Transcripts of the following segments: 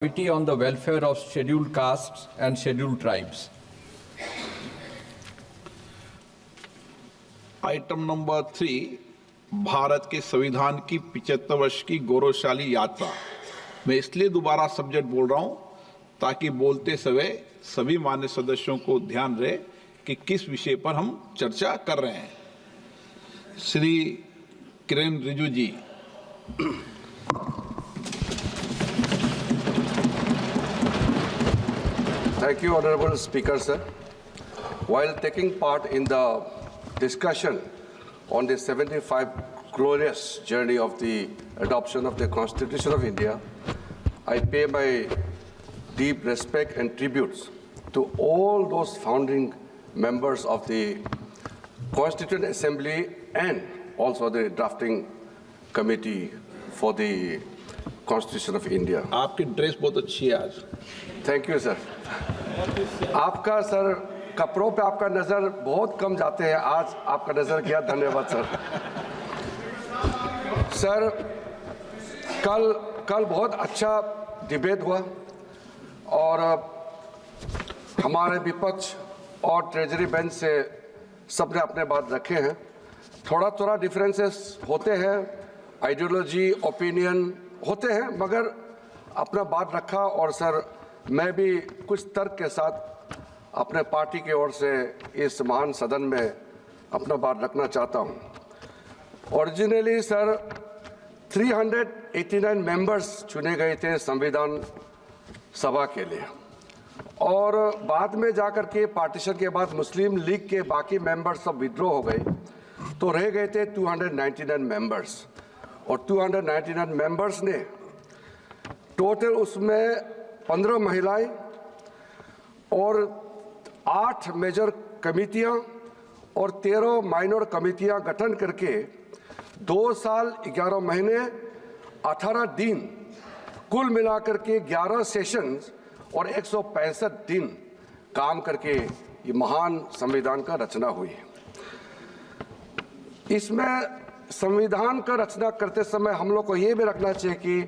Committee on the Welfare of Scheduled Castes and Scheduled Tribes. Item number 3, Bharat के संविधान की 75 वर्ष की गौरवशाली यात्रा। मैं इसलिए दोबारा सब्जेक्ट बोल रहा हूं ताकि बोलते समय सभी मान्य सदस्यों को ध्यान रहे कि किस विषय पर हम चर्चा कर रहे हैं। श्री किरेन रिजिजू जी। Thank you, Honorable Speaker, sir. While taking part in the discussion on the 75 glorious journey of the adoption of the Constitution of India, I pay my deep respect and tributes to all those founding members of the Constituent Assembly and also the drafting committee for the Constitution of India. आपकी dress बहुत अच्छी है आज। Thank you sir. आपका sir कपड़ों पे आपका नजर बहुत कम जाते हैं, आज आपका नजर गया, धन्यवाद सर। सर कल बहुत अच्छा डिबेट हुआ और हमारे विपक्ष और ट्रेजरी बेंच से सबने अपने बात रखे हैं। थोड़ा डिफरेंसेस होते हैं, आइडियोलॉजी ओपिनियन होते हैं, मगर अपना बात रखा। और सर मैं भी कुछ तर्क के साथ अपने पार्टी की ओर से इस महान सदन में अपना बात रखना चाहता हूं। ओरिजिनली सर 389 मेंबर्स चुने गए थे संविधान सभा के लिए, और बाद में जाकर के पार्टीशन के बाद मुस्लिम लीग के बाकी मेंबर्स सब विड्रॉ हो गए, तो रह गए थे 299 मेंबर्स। और 299 मेंबर्स ने टोटल उसमें 15 महिलाएं और 8 मेजर कमिटियां और 13 माइनर कमिटियां गठन करके 2 साल 11 महीने 18 दिन कुल मिलाकर के 11 सेशंस और 165 दिन काम करके ये महान संविधान का रचना हुई। इसमें संविधान का रचना करते समय हम लोग को ये भी रखना चाहिए कि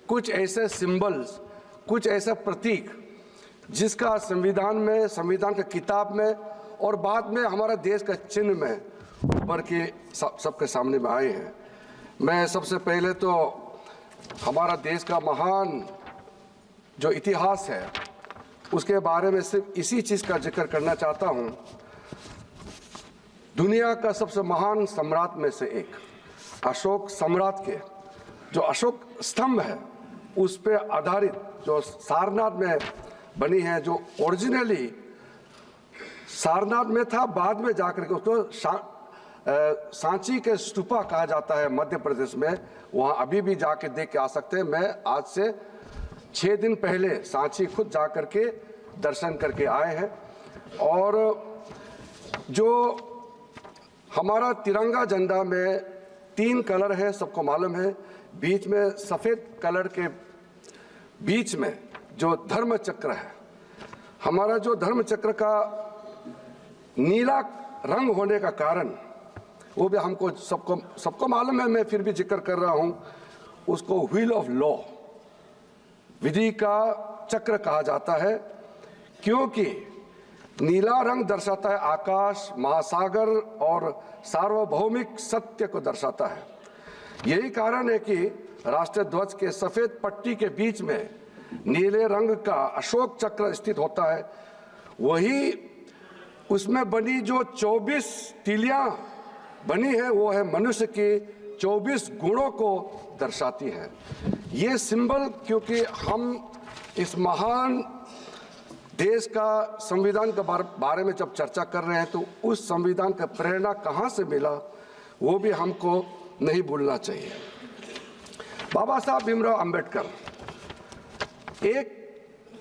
कुछ ऐसे सिंबल्स, कुछ ऐसा प्रतीक जिसका संविधान में, संविधान के किताब में और बाद में हमारा देश का चिन्ह में ऊपर के सबके सामने में आए हैं। मैं सबसे पहले तो हमारा देश का महान जो इतिहास है उसके बारे में सिर्फ इसी चीज़ का जिक्र करना चाहता हूँ। दुनिया का सबसे महान सम्राट में से एक अशोक सम्राट के जो अशोक स्तंभ है उस पे आधारित जो सारनाथ में बनी है, जो ओरिजिनली सारनाथ में था, बाद में जाकर के उसको सांची के स्तूपा कहा जाता है मध्य प्रदेश में। वहाँ अभी भी जाके देख के आ सकते हैं। मैं आज से 6 दिन पहले सांची खुद जाकर के दर्शन करके आए हैं। और जो हमारा तिरंगा झंडा में 3 कलर है, सबको मालूम है। बीच में सफ़ेद कलर के बीच में जो धर्म चक्र है, हमारा जो धर्म चक्र का नीला रंग होने का कारण वो भी हमको सबको मालूम है, मैं फिर भी जिक्र कर रहा हूँ। उसको व्हील ऑफ लॉ, विधि का चक्र कहा जाता है, क्योंकि नीला रंग दर्शाता है आकाश, महासागर और सार्वभौमिक सत्य को दर्शाता है। यही कारण है कि राष्ट्रीय ध्वज के सफेद पट्टी के बीच में नीले रंग का अशोक चक्र स्थित होता है। वही उसमें बनी जो 24 तीलियां बनी है वो है मनुष्य के 24 गुणों को दर्शाती है। ये सिंबल, क्योंकि हम इस महान देश का संविधान के बारे में जब चर्चा कर रहे हैं तो उस संविधान का प्रेरणा कहाँ से मिला वो भी हमको नहीं भूलना चाहिए। बाबा साहब भीमराव अंबेडकर एक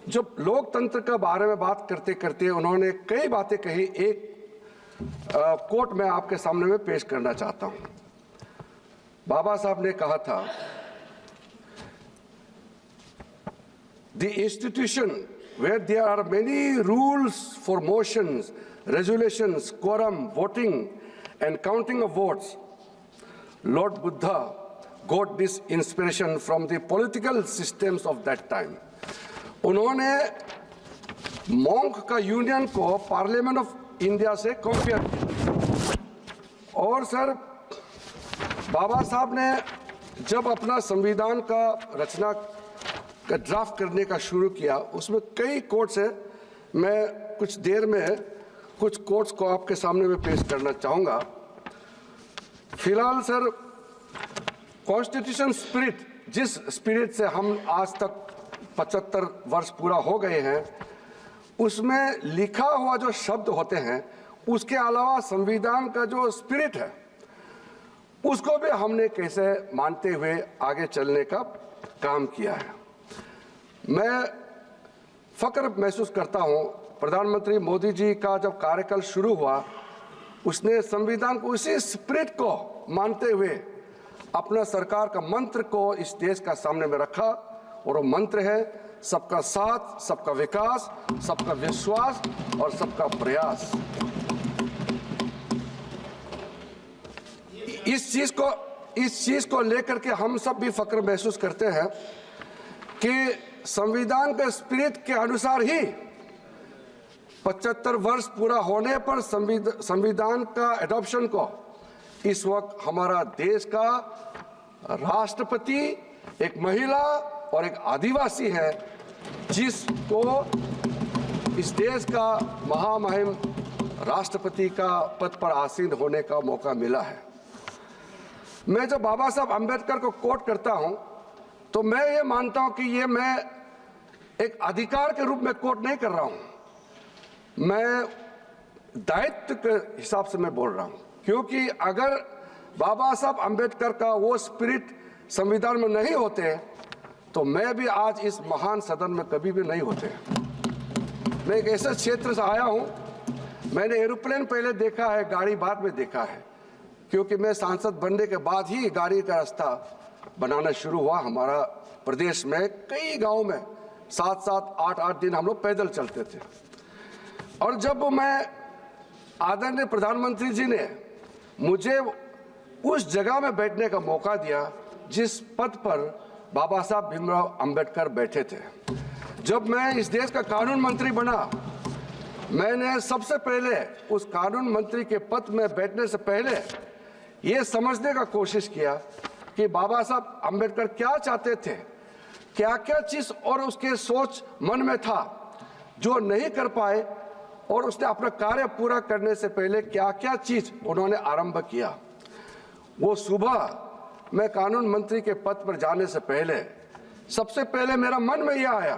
जब लोकतंत्र के बारे में बात करते करते उन्होंने कई बातें कही। एक कोट मैं आपके सामने में पेश करना चाहता हूं। बाबा साहब ने कहा था, the institution where there are many rules for motions, resolutions, quorum, voting and counting of votes, Lord Buddha got this inspiration from the political systems of that time. उन्होंने मॉन्क का यूनियन को पार्लियामेंट ऑफ इंडिया से compare किया। और sir, बाबा साहब ने जब अपना संविधान का रचना का ड्राफ्ट करने का शुरू किया, उसमें कई कोट्स है। मैं कुछ देर में कुछ कोट्स को आपके सामने में पेश करना चाहूँगा। फिलहाल सर, कॉन्स्टिट्यूशन स्पिरिट, जिस स्पिरिट से हम आज तक 75 वर्ष पूरा हो गए हैं, उसमें लिखा हुआ जो शब्द होते हैं, उसके अलावा संविधान का जो स्पिरिट है, उसको भी हमने कैसे मानते हुए आगे चलने का काम किया है। मैं फक्र महसूस करता हूँ, प्रधानमंत्री मोदी जी का जब कार्यकाल शुरू हुआ, उसने संविधान को उसी स्पिरिट को मानते हुए अपना सरकार का मंत्र को इस देश का सामने में रखा, और वो मंत्र है सबका साथ, सबका विकास, सबका विश्वास और सबका प्रयास। इस चीज को लेकर के हम सब भी फक्र महसूस करते हैं कि संविधान के स्पिरिट के अनुसार ही 75 वर्ष पूरा होने पर संविधान का एडॉप्शन को इस वक्त हमारा देश का राष्ट्रपति एक महिला और एक आदिवासी है, जिसको इस देश का महामहिम राष्ट्रपति का पद पर आसीन होने का मौका मिला है। मैं जब बाबा साहब अंबेडकर को कोट करता हूं, तो मैं ये मानता हूं कि ये मैं एक अधिकार के रूप में कोट नहीं कर रहा हूं, मैं दायित्व के हिसाब से मैं बोल रहा हूं। क्योंकि अगर बाबा साहब अंबेडकर का वो स्पिरिट संविधान में नहीं होते, तो मैं भी आज इस महान सदन में कभी भी नहीं होते। मैं एक ऐसे क्षेत्र से आया हूं, मैंने एरोप्लेन पहले देखा है, गाड़ी बाद में देखा है, क्योंकि मैं सांसद बनने के बाद ही गाड़ी का रास्ता बनाना शुरू हुआ। हमारा प्रदेश में कई गांव में 7-7, 8-8 दिन हम लोग पैदल चलते थे। और जब मैं आदरणीय प्रधानमंत्री जी ने मुझे उस जगह में बैठने का मौका दिया जिस पद पर बाबा साहब भीमराव अंबेडकर बैठे थे, जब मैं इस देश का कानून मंत्री बना, मैंने सबसे पहले उस कानून मंत्री के पद में बैठने से पहले ये समझने का कोशिश किया कि बाबा साहब अंबेडकर क्या चाहते थे, क्या क्या चीज और उसके सोच मन में था जो नहीं कर पाए, और उसने अपना कार्य पूरा करने से पहले क्या क्या चीज उन्होंने आरंभ किया। वो सुबह मैं कानून मंत्री के पद पर जाने से पहले सबसे पहले मेरा मन में यह आया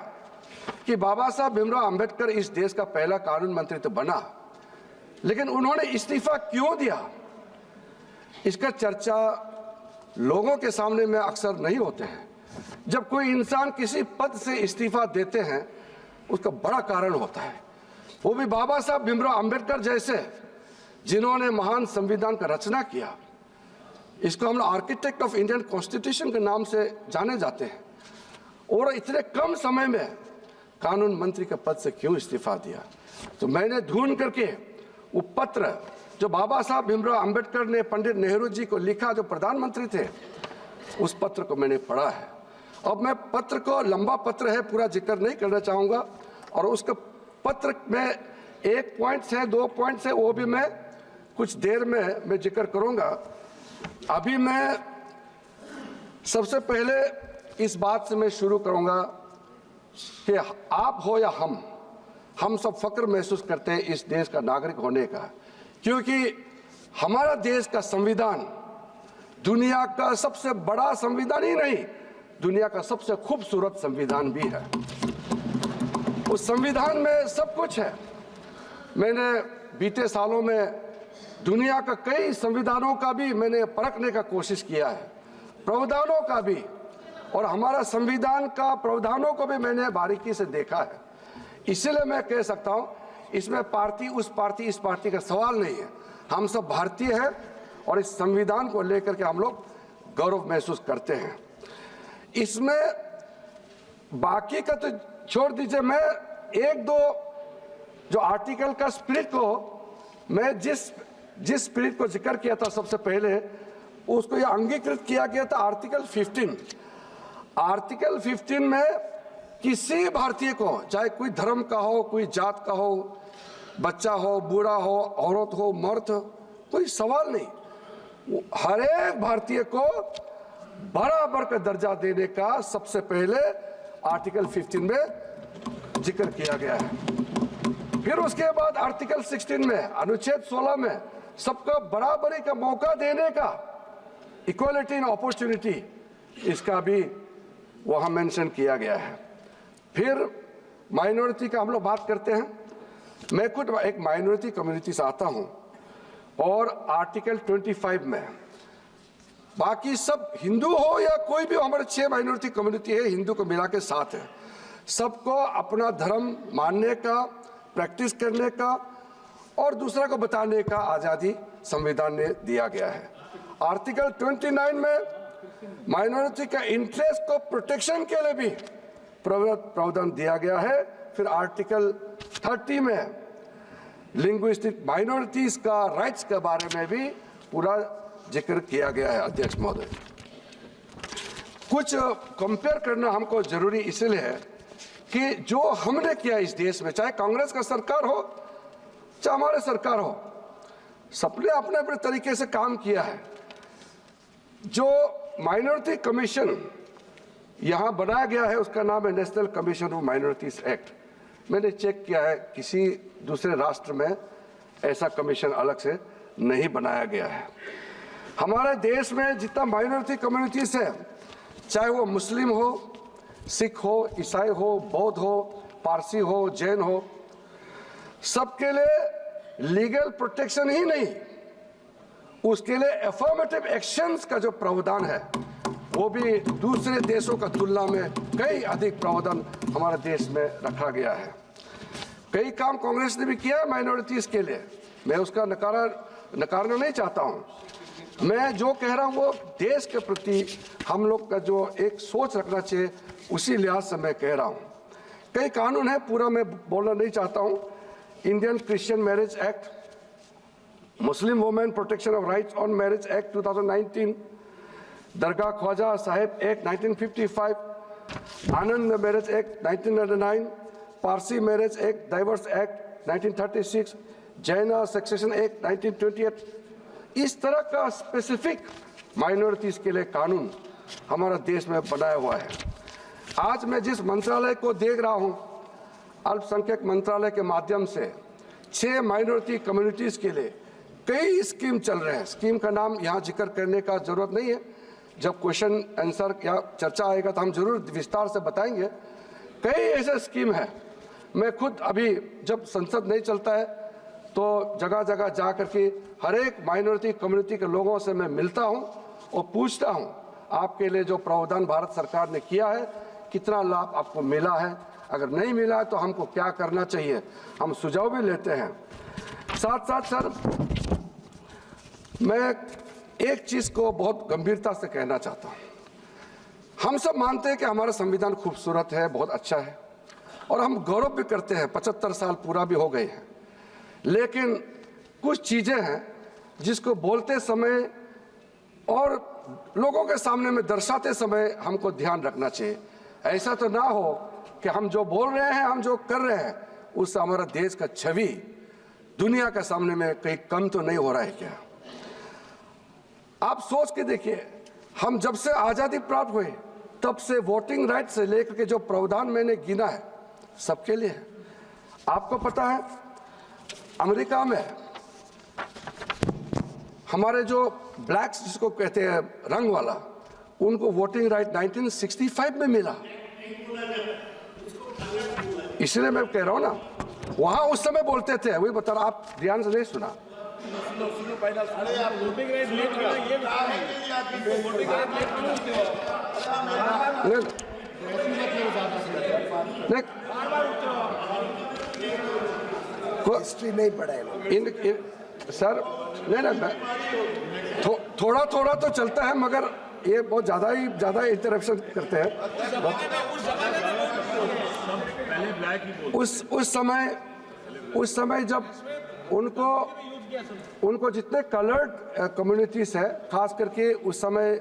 कि बाबा साहब भीमराव अंबेडकर इस देश का पहला कानून मंत्री तो बना, लेकिन उन्होंने इस्तीफा क्यों दिया, इसका चर्चा लोगों के सामने में अक्सर नहीं होते हैं। जब कोई इंसान किसी पद से इस्तीफा देते हैं, उसका बड़ा कारण होता है, वो भी बाबा साहब भीमराव अंबेडकर जैसे, जिन्होंने महान संविधान का रचना किया। इसको हम आर्किटेक्ट ऑफ इंडियन कॉन्स्टिट्यूशन के नाम से जाने जाते हैं, और इतने कम समय में कानून मंत्री के पद से क्यों इस्तीफा दिया। तो मैंने ढूंढ करके वो पत्र जो बाबा साहब भीमराव अंबेडकर ने पंडित नेहरू जी को लिखा, जो प्रधानमंत्री थे, उस पत्र को मैंने पढ़ा है। अब मैं पत्र को, लंबा पत्र है, पूरा जिक्र नहीं करना चाहूँगा, और उसके पत्र में 1 पॉइंट है, 2 पॉइंट्स है, वो भी मैं कुछ देर में मैं जिक्र करूँगा। अभी मैं सबसे पहले इस बात से मैं शुरू करूंगा कि आप हो या हम सब फक्र महसूस करते हैं इस देश का नागरिक होने का, क्योंकि हमारा देश का संविधान दुनिया का सबसे बड़ा संविधान ही नहीं, दुनिया का सबसे खूबसूरत संविधान भी है। उस संविधान में सब कुछ है। मैंने बीते सालों में दुनिया का कई संविधानों का भी मैंने परखने का कोशिश किया है, प्रावधानों का भी, और हमारा संविधान का प्रावधानों को भी मैंने बारीकी से देखा है। इसलिए मैं कह सकता हूं, इसमें पार्टी उस पार्टी इस पार्टी का सवाल नहीं है, हम सब भारतीय हैं, और इस संविधान को लेकर के हम लोग गौरव महसूस करते हैं। इसमें बाकी का तो छोड़ दीजिए, मैं 1-2 जो आर्टिकल का स्पिरिट को, मैं जिस स्पिरिट को जिक्र किया था सबसे पहले, उसको ये अंगीकृत किया गया था आर्टिकल 15। आर्टिकल 15 में किसी भारतीय को, चाहे कोई धर्म का हो, कोई जात का हो, बच्चा हो, बूढ़ा हो, औरत हो, मर्द हो, कोई सवाल नहीं, हर एक भारतीय को बराबर का दर्जा देने का सबसे पहले आर्टिकल 15 में जिक्र किया गया है। फिर उसके बाद आर्टिकल 16 में, अनुच्छेद 16 में सबको बराबरी का मौका देने का, इक्वालिटी इन अपॉर्चुनिटी, इसका भी वहां मेंशन किया गया है। फिर माइनॉरिटी का हम लोग बात करते हैं। मैं खुद एक माइनॉरिटी कम्युनिटी से आता हूं और आर्टिकल 25 में बाकी सब हिंदू हो या कोई भी हो, हमारे 6 माइनॉरिटी कम्युनिटी है, हिंदू को मिला के 7 है, सबको अपना धर्म मानने का, प्रैक्टिस करने का और दूसरा को बताने का आज़ादी संविधान ने दिया गया है। आर्टिकल 29 में माइनॉरिटी का इंटरेस्ट को प्रोटेक्शन के लिए भी प्रावधान दिया गया है। फिर आर्टिकल 30 में लिंग्विस्टिक माइनॉरिटीज का राइट्स के बारे में भी पूरा जिक्र किया गया है। अध्यक्ष महोदय, कुछ कंपेयर करना हमको जरूरी इसलिए है कि जो हमने किया इस देश में, चाहे कांग्रेस का सरकार हो चाहे हमारे सरकार हो, सबने अपने अपने तरीके से काम किया है। जो माइनॉरिटी कमीशन यहाँ बनाया गया है उसका नाम है national commission of minorities act. मैंने चेक किया है, किसी दूसरे राष्ट्र में ऐसा कमीशन अलग से नहीं बनाया गया है। हमारे देश में जितना माइनॉरिटी कम्युनिटीज है, चाहे वो मुस्लिम हो, सिख हो, ईसाई हो, बौद्ध हो, पारसी हो, जैन हो, सबके लिए लीगल प्रोटेक्शन ही नहीं, उसके लिए एफर्मेटिव एक्शंस का जो प्रावधान है वो भी दूसरे देशों का तुलना में कई अधिक प्रावधान हमारे देश में रखा गया है। कई काम कांग्रेस ने भी किया है माइनॉरिटीज के लिए, मैं उसका नकारना नहीं चाहता हूं। मैं जो कह रहा हूं वो देश के प्रति हम लोग का जो एक सोच रखना चाहिए उसी लिहाज से मैं कह रहा हूं। कई कानून है, पूरा मैं बोलना नहीं चाहता हूं। Indian Christian marriage act, Muslim women protection of rights on marriage act 2019, Dargah Khwaja Sahib act 1955, Anand marriage act 1999, Parsi marriage act, divorce act 1936, Jain succession act 1928। इस तरह का स्पेसिफिक माइनॉरिटीज के लिए कानून हमारा देश में बनाया हुआ है। आज मैं जिस मंत्रालय को देख रहा हूं, अल्पसंख्यक मंत्रालय के माध्यम से 6 माइनॉरिटी कम्युनिटीज के लिए कई स्कीम चल रहे हैं। स्कीम का नाम यहाँ जिक्र करने का जरूरत नहीं है, जब क्वेश्चन आंसर या चर्चा आएगा तो हम जरूर विस्तार से बताएंगे। कई ऐसे स्कीम है, मैं खुद अभी जब संसद नहीं चलता है तो जगह जगह जा करके हर एक माइनॉरिटी कम्युनिटी के लोगों से मैं मिलता हूं और पूछता हूं आपके लिए जो प्रावधान भारत सरकार ने किया है कितना लाभ आपको मिला है, अगर नहीं मिला है तो हमको क्या करना चाहिए, हम सुझाव भी लेते हैं। साथ साथ सर मैं एक चीज को बहुत गंभीरता से कहना चाहता हूं। हम सब मानते हैं कि हमारा संविधान खूबसूरत है, बहुत अच्छा है और हम गौरव भी करते हैं, 75 साल पूरा भी हो गए हैं। लेकिन कुछ चीजें हैं जिसको बोलते समय और लोगों के सामने में दर्शाते समय हमको ध्यान रखना चाहिए। ऐसा तो ना हो कि हम जो बोल रहे हैं, हम जो कर रहे हैं, उससे हमारा देश का छवि दुनिया के सामने में कहीं कम तो नहीं हो रहा है क्या। आप सोच के देखिए, हम जब से आज़ादी प्राप्त हुई तब से वोटिंग राइट से लेकर के जो प्रावधान मैंने गिना है सबके लिए है। आपको पता है अमेरिका में हमारे जो ब्लैक्स जिसको कहते हैं रंग वाला, उनको वोटिंग राइट 1965 में मिला। इसलिए मैं कह रहा हूं ना, वहां उस समय बोलते थे, वही बता रहा, आप ध्यान से नहीं सुना। हिस्ट्री नहीं पढ़ाए सर नहीं थोड़ा थोड़ा तो चलता है, मगर ये बहुत ज्यादा इंटरप्शन करते हैं। उस समय जब उनको उनको जितने कलर्ड कम्युनिटीज है, खास करके उस समय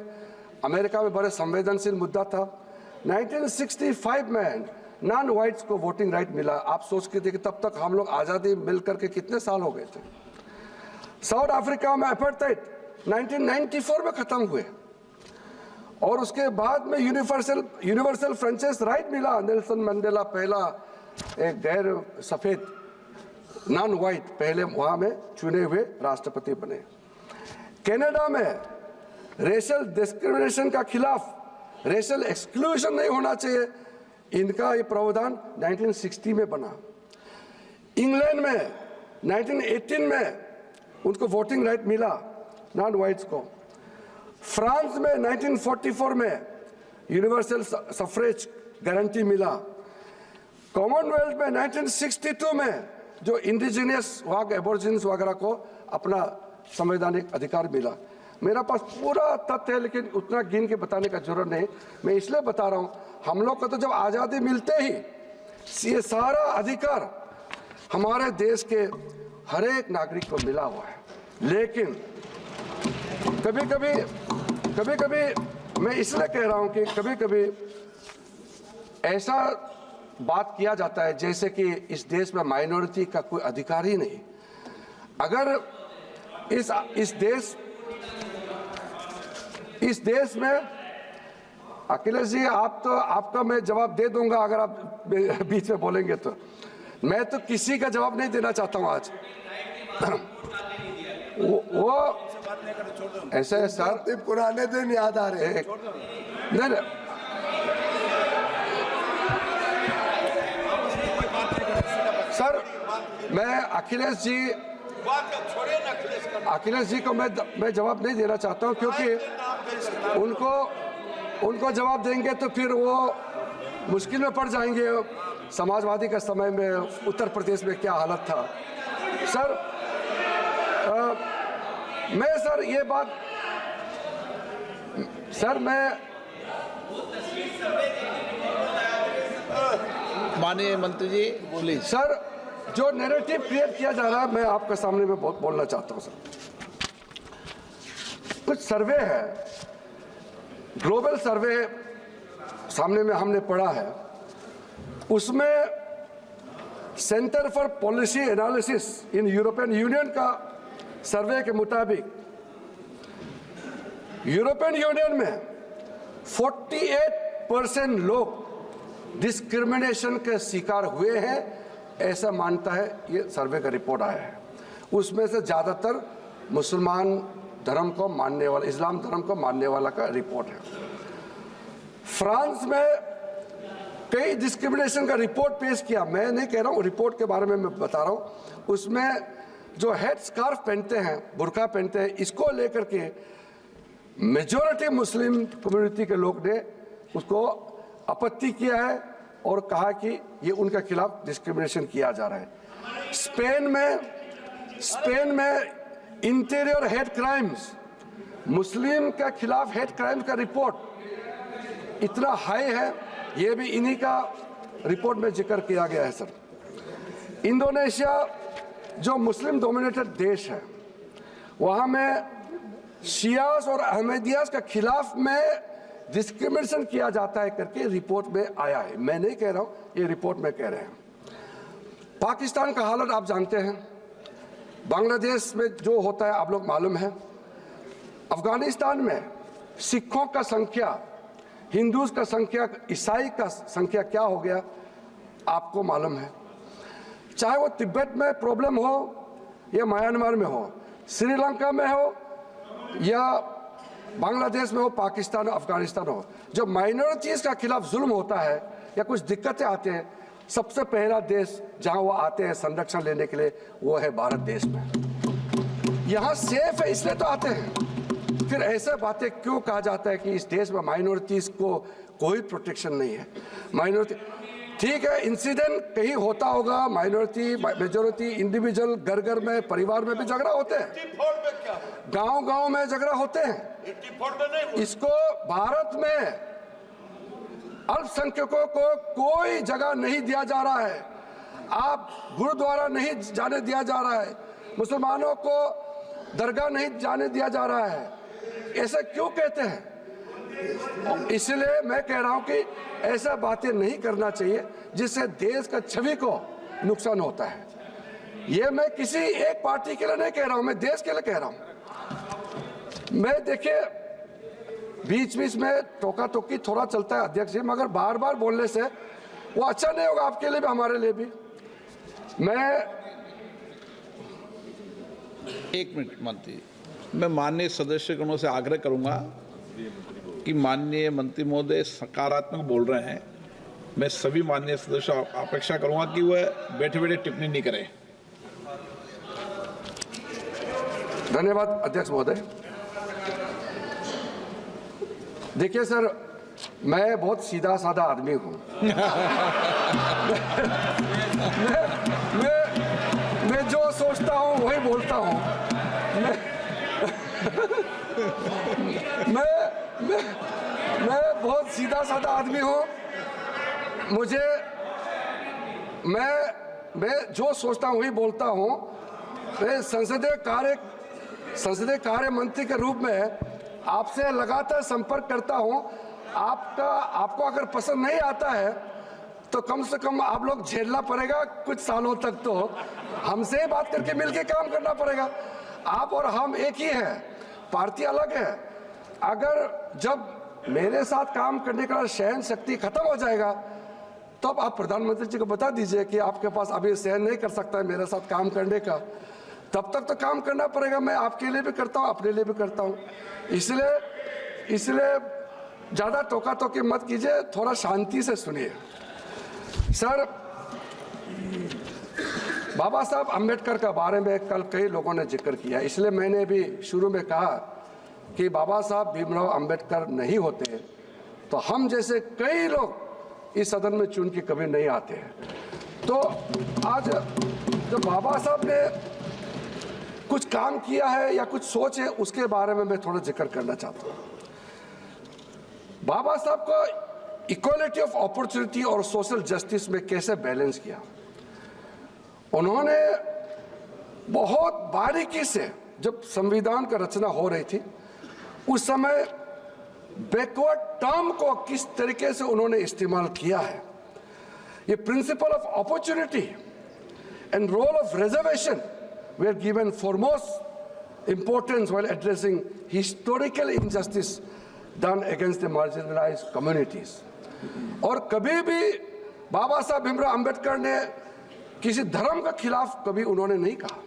अमेरिका में बड़े संवेदनशील मुद्दा था। 1965 में नॉन वाइट्स को वोटिंग राइट मिला। आप सोच के देखिए तब तक हम लोग आज़ादी मिल करके कितने साल हो गए थे। साउथ अफ्रीका में अपार्थाइड 1994 में खत्म हुए और उसके बाद में यूनिवर्सल फ्रेंचाइज राइट मिला। नेल्सन मंडेला पहला एक गैर सफेद नॉन वाइट पहले वहां में चुने हुए राष्ट्रपति बने। कनाडा में रेशियल डिस्क्रिमिनेशन का खिलाफ, रेशियल एक्सक्लूजन नहीं होना चाहिए, इनका ये प्रावधान 1960 में बना। इंग्लैंड में 1918 में उनको वोटिंग राइट मिला नॉन वाइट्स को। फ्रांस में 1944 में यूनिवर्सल सफरेज गारंटी मिला। कॉमनवेल्थ में 1962 में जो इंडिजिनियस वहाँ के एबोरिजिन्स वगैरह को अपना संवैधानिक अधिकार मिला। मेरा पास पूरा तथ्य है लेकिन उतना गिन के बताने का जरूरत नहीं। मैं इसलिए बता रहा हूँ, हम लोग को तो जब आज़ादी मिलते ही ये सारा अधिकार हमारे देश के हर एक नागरिक को मिला हुआ है। लेकिन कभी कभी मैं इसलिए कह रहा हूँ कि कभी कभी ऐसा बात किया जाता है जैसे कि इस देश में माइनॉरिटी का कोई अधिकार ही नहीं। अगर इस देश में अखिलेश जी, आपका मैं जवाब दे दूंगा अगर आप बीच में बोलेंगे तो। मैं तो किसी का जवाब नहीं देना चाहता हूं आज। वो ऐसा है सर, पुराने दिन याद आ रहे हैं। नहीं, सर मैं अखिलेश जी को मैं जवाब नहीं देना चाहता हूं क्योंकि उनको जवाब देंगे तो फिर वो मुश्किल में पड़ जाएंगे। समाजवादी का समय में उत्तर प्रदेश में क्या हालत था सर। मैं सर ये बात मैं माननीय मंत्री जी बोलिए। सर जो नैरेटिव क्रिएट किया जा रहा है मैं आपके सामने में बोलना चाहता हूं सर। कुछ सर्वे है, ग्लोबल सर्वे सामने में हमने पढ़ा है, उसमें centre for policy analysis in European union का सर्वे के मुताबिक यूरोपियन यूनियन में 48% लोग डिस्क्रिमिनेशन के शिकार हुए हैं, ऐसा मानता है ये सर्वे का रिपोर्ट आया है। उसमें से ज़्यादातर मुसलमान धर्म को मानने वाला, इस्लाम धर्म को मानने वाला का रिपोर्ट है। फ्रांस में कई डिस्क्रिमिनेशन का रिपोर्ट पेश किया। मैं नहीं कह रहा हूँ, रिपोर्ट के बारे में मैं बता रहा हूँ। उसमें जो हेड स्कार्फ पहनते हैं, बुर्का पहनते हैं, इसको लेकर के मेजॉरिटी मुस्लिम कम्युनिटी के लोग ने उसको आपत्ति किया है और कहा कि ये उनके खिलाफ डिस्क्रिमिनेशन किया जा रहा है। स्पेन में इंटीरियर हेड क्राइम्स, मुस्लिम के खिलाफ हेड क्राइम का रिपोर्ट इतना हाई है, ये भी इन्हीं का रिपोर्ट में जिक्र किया गया है सर। इंडोनेशिया जो मुस्लिम डोमिनेटेड देश है, वहाँ में शियास और अहमदियास के खिलाफ में डिस्क्रिमिनेशन किया जाता है करके रिपोर्ट में आया है। मैं नहीं कह रहा हूँ, ये रिपोर्ट में कह रहे हैं। पाकिस्तान का हालत आप जानते हैं, बांग्लादेश में जो होता है आप लोग मालूम है, अफगानिस्तान में सिखों का संख्या, हिंदूज का संख्या, ईसाई का संख्या क्या हो गया आपको मालूम है। चाहे वो तिब्बत में प्रॉब्लम हो या म्यांमार में हो, श्रीलंका में हो या बांग्लादेश में हो, पाकिस्तान हो, अफगानिस्तान हो, जब माइनॉरिटीज का खिलाफ जुल्म होता है या कुछ दिक्कतें आते हैं, सबसे पहला देश जहां वो आते हैं संरक्षण लेने के लिए वो है भारत देश में। यहाँ सेफ है इसलिए तो आते हैं। फिर ऐसे बातें क्यों कहा जाता है कि इस देश में माइनॉरिटीज को कोई प्रोटेक्शन नहीं है। माइनॉरिटी ठीक है, इंसिडेंट कहीं होता होगा, माइनॉरिटी मेजॉरिटी इंडिविजुअल घर घर में परिवार में भी झगड़ा होते हैं, गांव में झगड़ा होते हैं। इसको भारत में अल्पसंख्यकों को कोई जगह नहीं दिया जा रहा है। आप गुरुद्वारा नहीं जाने दिया जा रहा है, मुसलमानों को दरगाह नहीं जाने दिया जा रहा है, ऐसा क्यों कहते हैं? इसलिए मैं कह रहा हूं कि ऐसा बातें नहीं करना चाहिए जिससे देश का छवि को नुकसान होता है। ये मैं किसी एक पार्टी के लिए नहीं कह रहा हूं, मैं देश के लिए कह रहा हूं। मैं देखिए बीच बीच में टोका टोकी थोड़ा चलता है अध्यक्ष जी, मगर बार बार बोलने से वो अच्छा नहीं होगा आपके लिए भी हमारे लिए भी। मैं एक मिनट मंत्री, मैं माननीय सदस्यगणों से आग्रह करूंगा कि माननीय मंत्री महोदय सकारात्मक बोल रहे हैं। मैं सभी माननीय सदस्य अपेक्षा करूंगा कि वह बैठे बैठे टिप्पणी नहीं करें। धन्यवाद अध्यक्ष महोदय। देखिए सर, मैं बहुत सीधा साधा आदमी हूं। मैं जो सोचता हूं वही बोलता हूं। मैं बहुत सीधा साधा आदमी हूं। मैं जो सोचता हूं वही बोलता हूं। मैं संसदीय कार्य मंत्री के रूप में आपसे लगातार संपर्क करता हूं। आपको अगर पसंद नहीं आता है तो कम से कम आप लोग झेलना पड़ेगा कुछ सालों तक, तो हमसे बात करके मिलके काम करना पड़ेगा। आप और हम एक ही हैं, पार्टी अलग है। अगर जब मेरे साथ काम करने का सहन शक्ति खत्म हो जाएगा तब आप प्रधानमंत्री जी को बता दीजिए कि आपके पास अभी सहन नहीं कर सकता है मेरे साथ काम करने का, तब तक तो काम करना पड़ेगा। मैं आपके लिए भी करता हूँ, अपने लिए भी करता हूँ। इसलिए ज़्यादा टोका टोकी मत कीजिए, थोड़ा शांति से सुनिए। सर, बाबा साहब अम्बेडकर के बारे में कल कई लोगों ने जिक्र किया, इसलिए मैंने भी शुरू में कहा कि बाबा साहब भीमराव अम्बेडकर नहीं होते तो हम जैसे कई लोग इस सदन में चुन के कभी नहीं आते हैं। तो आज जो बाबा साहब ने कुछ काम किया है या कुछ सोच है, उसके बारे में मैं थोड़ा जिक्र करना चाहता हूँ। बाबा साहब को इक्वालिटी ऑफ अपॉर्चुनिटी और सोशल जस्टिस में कैसे बैलेंस किया, उन्होंने बहुत बारीकी से, जब संविधान का रचना हो रही थी उस समय बैकवर्ड टर्म को किस तरीके से उन्होंने इस्तेमाल किया है। ये principle of opportunity and role of reservation were given foremost importance while addressing historical injustice done against the marginalized communities. और कभी भी बाबा साहब भीमराव अंबेडकर ने किसी धर्म के खिलाफ कभी उन्होंने नहीं कहा।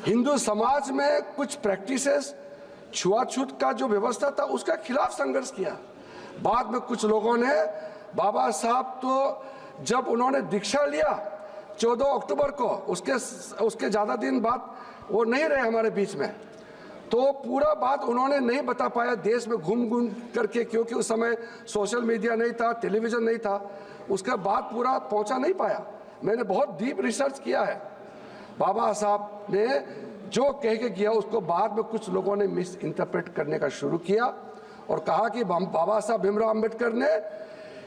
हिंदू समाज में कुछ प्रैक्टिसेस, छुआछूत का जो व्यवस्था था उसका खिलाफ संघर्ष किया। बाद में कुछ लोगों ने, बाबा साहब तो जब उन्होंने दीक्षा लिया 14 अक्टूबर को, उसके ज़्यादा दिन बाद वो नहीं रहे हमारे बीच में, तो पूरा बात उन्होंने नहीं बता पाया देश में घूम घूम करके, क्योंकि उस समय सोशल मीडिया नहीं था, टेलीविज़न नहीं था, उसका बात पूरा पहुंचा नहीं पाया। मैंने बहुत डीप रिसर्च किया है। बाबा साहब ने जो कह के किया उसको बाद में कुछ लोगों ने मिस इंटरप्रेट करने का शुरू किया और कहा कि बाबा साहब भीमराव अंबेडकर ने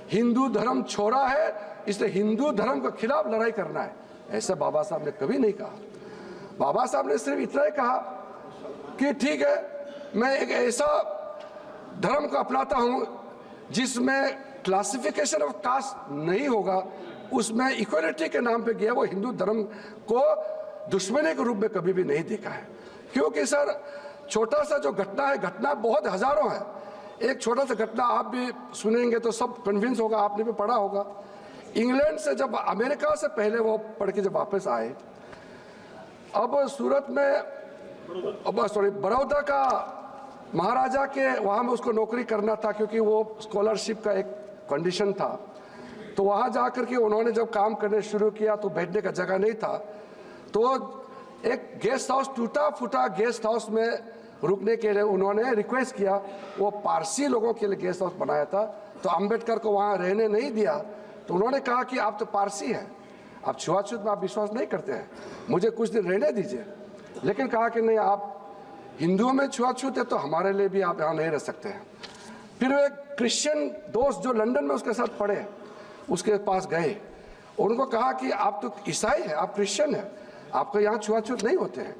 हिंदू धर्म छोड़ा है, इसलिए हिंदू धर्म के खिलाफ लड़ाई करना है। ऐसा बाबा साहब ने कभी नहीं कहा। बाबा साहब ने सिर्फ इतना ही कहा कि ठीक है, मैं एक ऐसा धर्म को अपनाता हूं जिसमें क्लासिफिकेशन ऑफ कास्ट नहीं होगा, उसमें इक्वलिटी के नाम पे गया। वो हिंदू धर्म को दुश्मनी के रूप में कभी भी नहीं देखा है। क्योंकि सर, छोटा सा जो घटना है, घटना बहुत हजारों है। एक छोटा सा घटना आप भी सुनेंगे तो सब कन्विंस होगा, आपने भी पढ़ा होगा। इंग्लैंड से जब, अमेरिका से पहले वो पढ़ के जब वापस आए, अब सूरत में, बड़ौदा का महाराजा के वहाँ में उसको नौकरी करना था, क्योंकि वो स्कॉलरशिप का एक कंडीशन था। तो वहाँ जाकर के उन्होंने जब काम करने शुरू किया तो बैठने का जगह नहीं था, तो एक गेस्ट हाउस, टूटा फूटा गेस्ट हाउस में रुकने के लिए उन्होंने रिक्वेस्ट किया। वो पारसी लोगों के लिए गेस्ट हाउस बनाया था, तो अंबेडकर को वहाँ रहने नहीं दिया। तो उन्होंने कहा कि आप तो पारसी हैं, आप छुआछूत में आप विश्वास नहीं करते हैं, मुझे कुछ दिन रहने दीजिए। लेकिन कहा कि नहीं, आप हिंदुओं में छुआछूत है तो हमारे लिए भी आप यहाँ नहीं रह सकते हैं। फिर वो एक क्रिश्चियन दोस्त जो लंदन में उसके साथ पढ़े, उसके पास गए, उनको कहा कि आप तो ईसाई हैं, आप क्रिश्चियन हैं, आपके यहाँ छुआछूत नहीं होते हैं,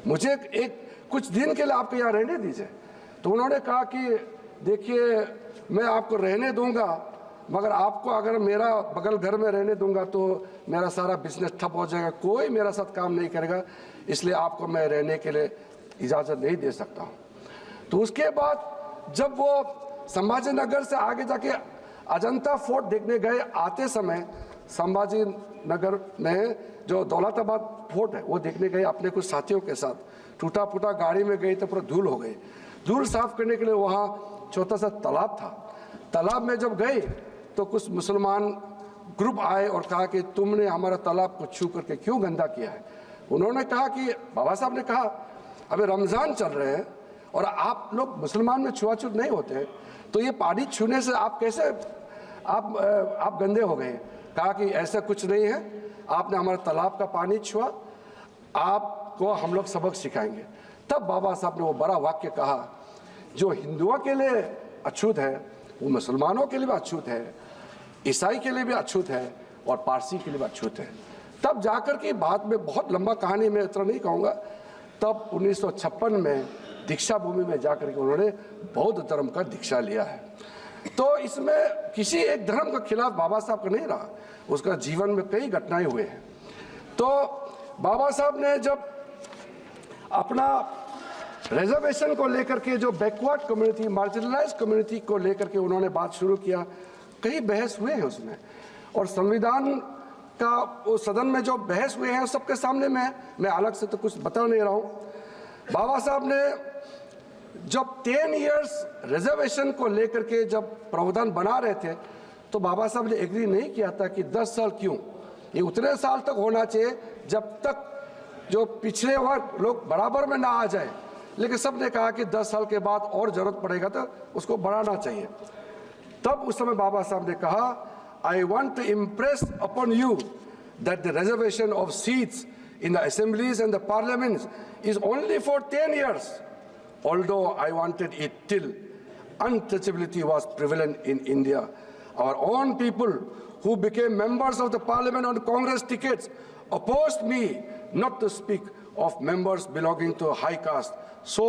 मुझे एक कुछ दिन के लिए आपके यहाँ रहने दीजिए। तो उन्होंने कहा कि देखिए मैं आपको रहने दूंगा, मगर आपको अगर मेरा बगल घर में रहने दूंगा तो मेरा सारा बिजनेस ठप हो जाएगा, कोई मेरा साथ काम नहीं करेगा, इसलिए आपको मैं रहने के लिए इजाज़त नहीं दे सकता हूँ। तो उसके बाद जब वो संभाजी नगर से आगे जाके अजंता फोर्ट देखने गए, आते समय संभाजी नगर में जो दौलताबाद फोर्ट है वो देखने गए अपने कुछ साथियों के साथ, टूटा फूटा गाड़ी में गई तो पूरा धूल हो गई। धूल साफ करने के लिए वहाँ छोटा सा तालाब था, तालाब में जब गए तो कुछ मुसलमान ग्रुप आए और कहा कि तुमने हमारा तालाब को छू करके क्यों गंदा किया है। उन्होंने कहा कि बाबा साहब ने कहा अभी रमज़ान चल रहे हैं और आप लोग मुसलमान में छुआछूत नहीं होते, तो ये पानी छूने से आप कैसे आप गंदे हो गए। कहा कि ऐसा कुछ नहीं है, आपने हमारे तालाब का पानी छुआ, आपको हम लोग सबक सिखाएंगे। तब बाबा साहब ने वो बड़ा वाक्य कहा, जो हिंदुओं के लिए अछूत है वो मुसलमानों के लिए भी अछूत है, ईसाई के लिए भी अछूत है और पारसी के लिए भी अछूत है। तब जाकर के बाद में बहुत लंबा कहानी मैं इतना नहीं कहूँगा, तब 1956 में दीक्षा भूमि में जाकर के उन्होंने बौद्ध धर्म का दीक्षा लिया है। तो इसमें किसी एक धर्म के खिलाफ बाबा साहब का नहीं रहा, उसका जीवन में कई घटनाएं हुए हैं। तो बाबा साहब ने जब अपना रिजर्वेशन को लेकर के, जो बैकवर्ड कम्युनिटी, मार्जिनलाइज कम्युनिटी को लेकर के उन्होंने बात शुरू किया, कई बहस हुए हैं उसमें, और संविधान का वो सदन में जो बहस हुए हैं सबके सामने मैं अलग से तो कुछ बता नहीं रहा हूँ। बाबा साहब ने जब 10 इयर्स रिजर्वेशन को लेकर के जब प्रावधान बना रहे थे, तो बाबा साहब ने एग्री नहीं किया था कि 10 साल क्यों, ये उतने साल तक होना चाहिए जब तक जो पिछड़े वर्ग लोग बराबर में ना आ जाए। लेकिन सब ने कहा कि 10 साल के बाद और जरूरत पड़ेगा तो उसको बढ़ाना चाहिए। तब उस समय बाबा साहब ने कहा, I want to impress upon you that the reservation of seats in the assemblies and the parliaments is only for 10 years, although I wanted it till untouchability was prevalent in India. Our own people who became members of the parliament on Congress tickets opposed me not to speak of members belonging to a high caste. So,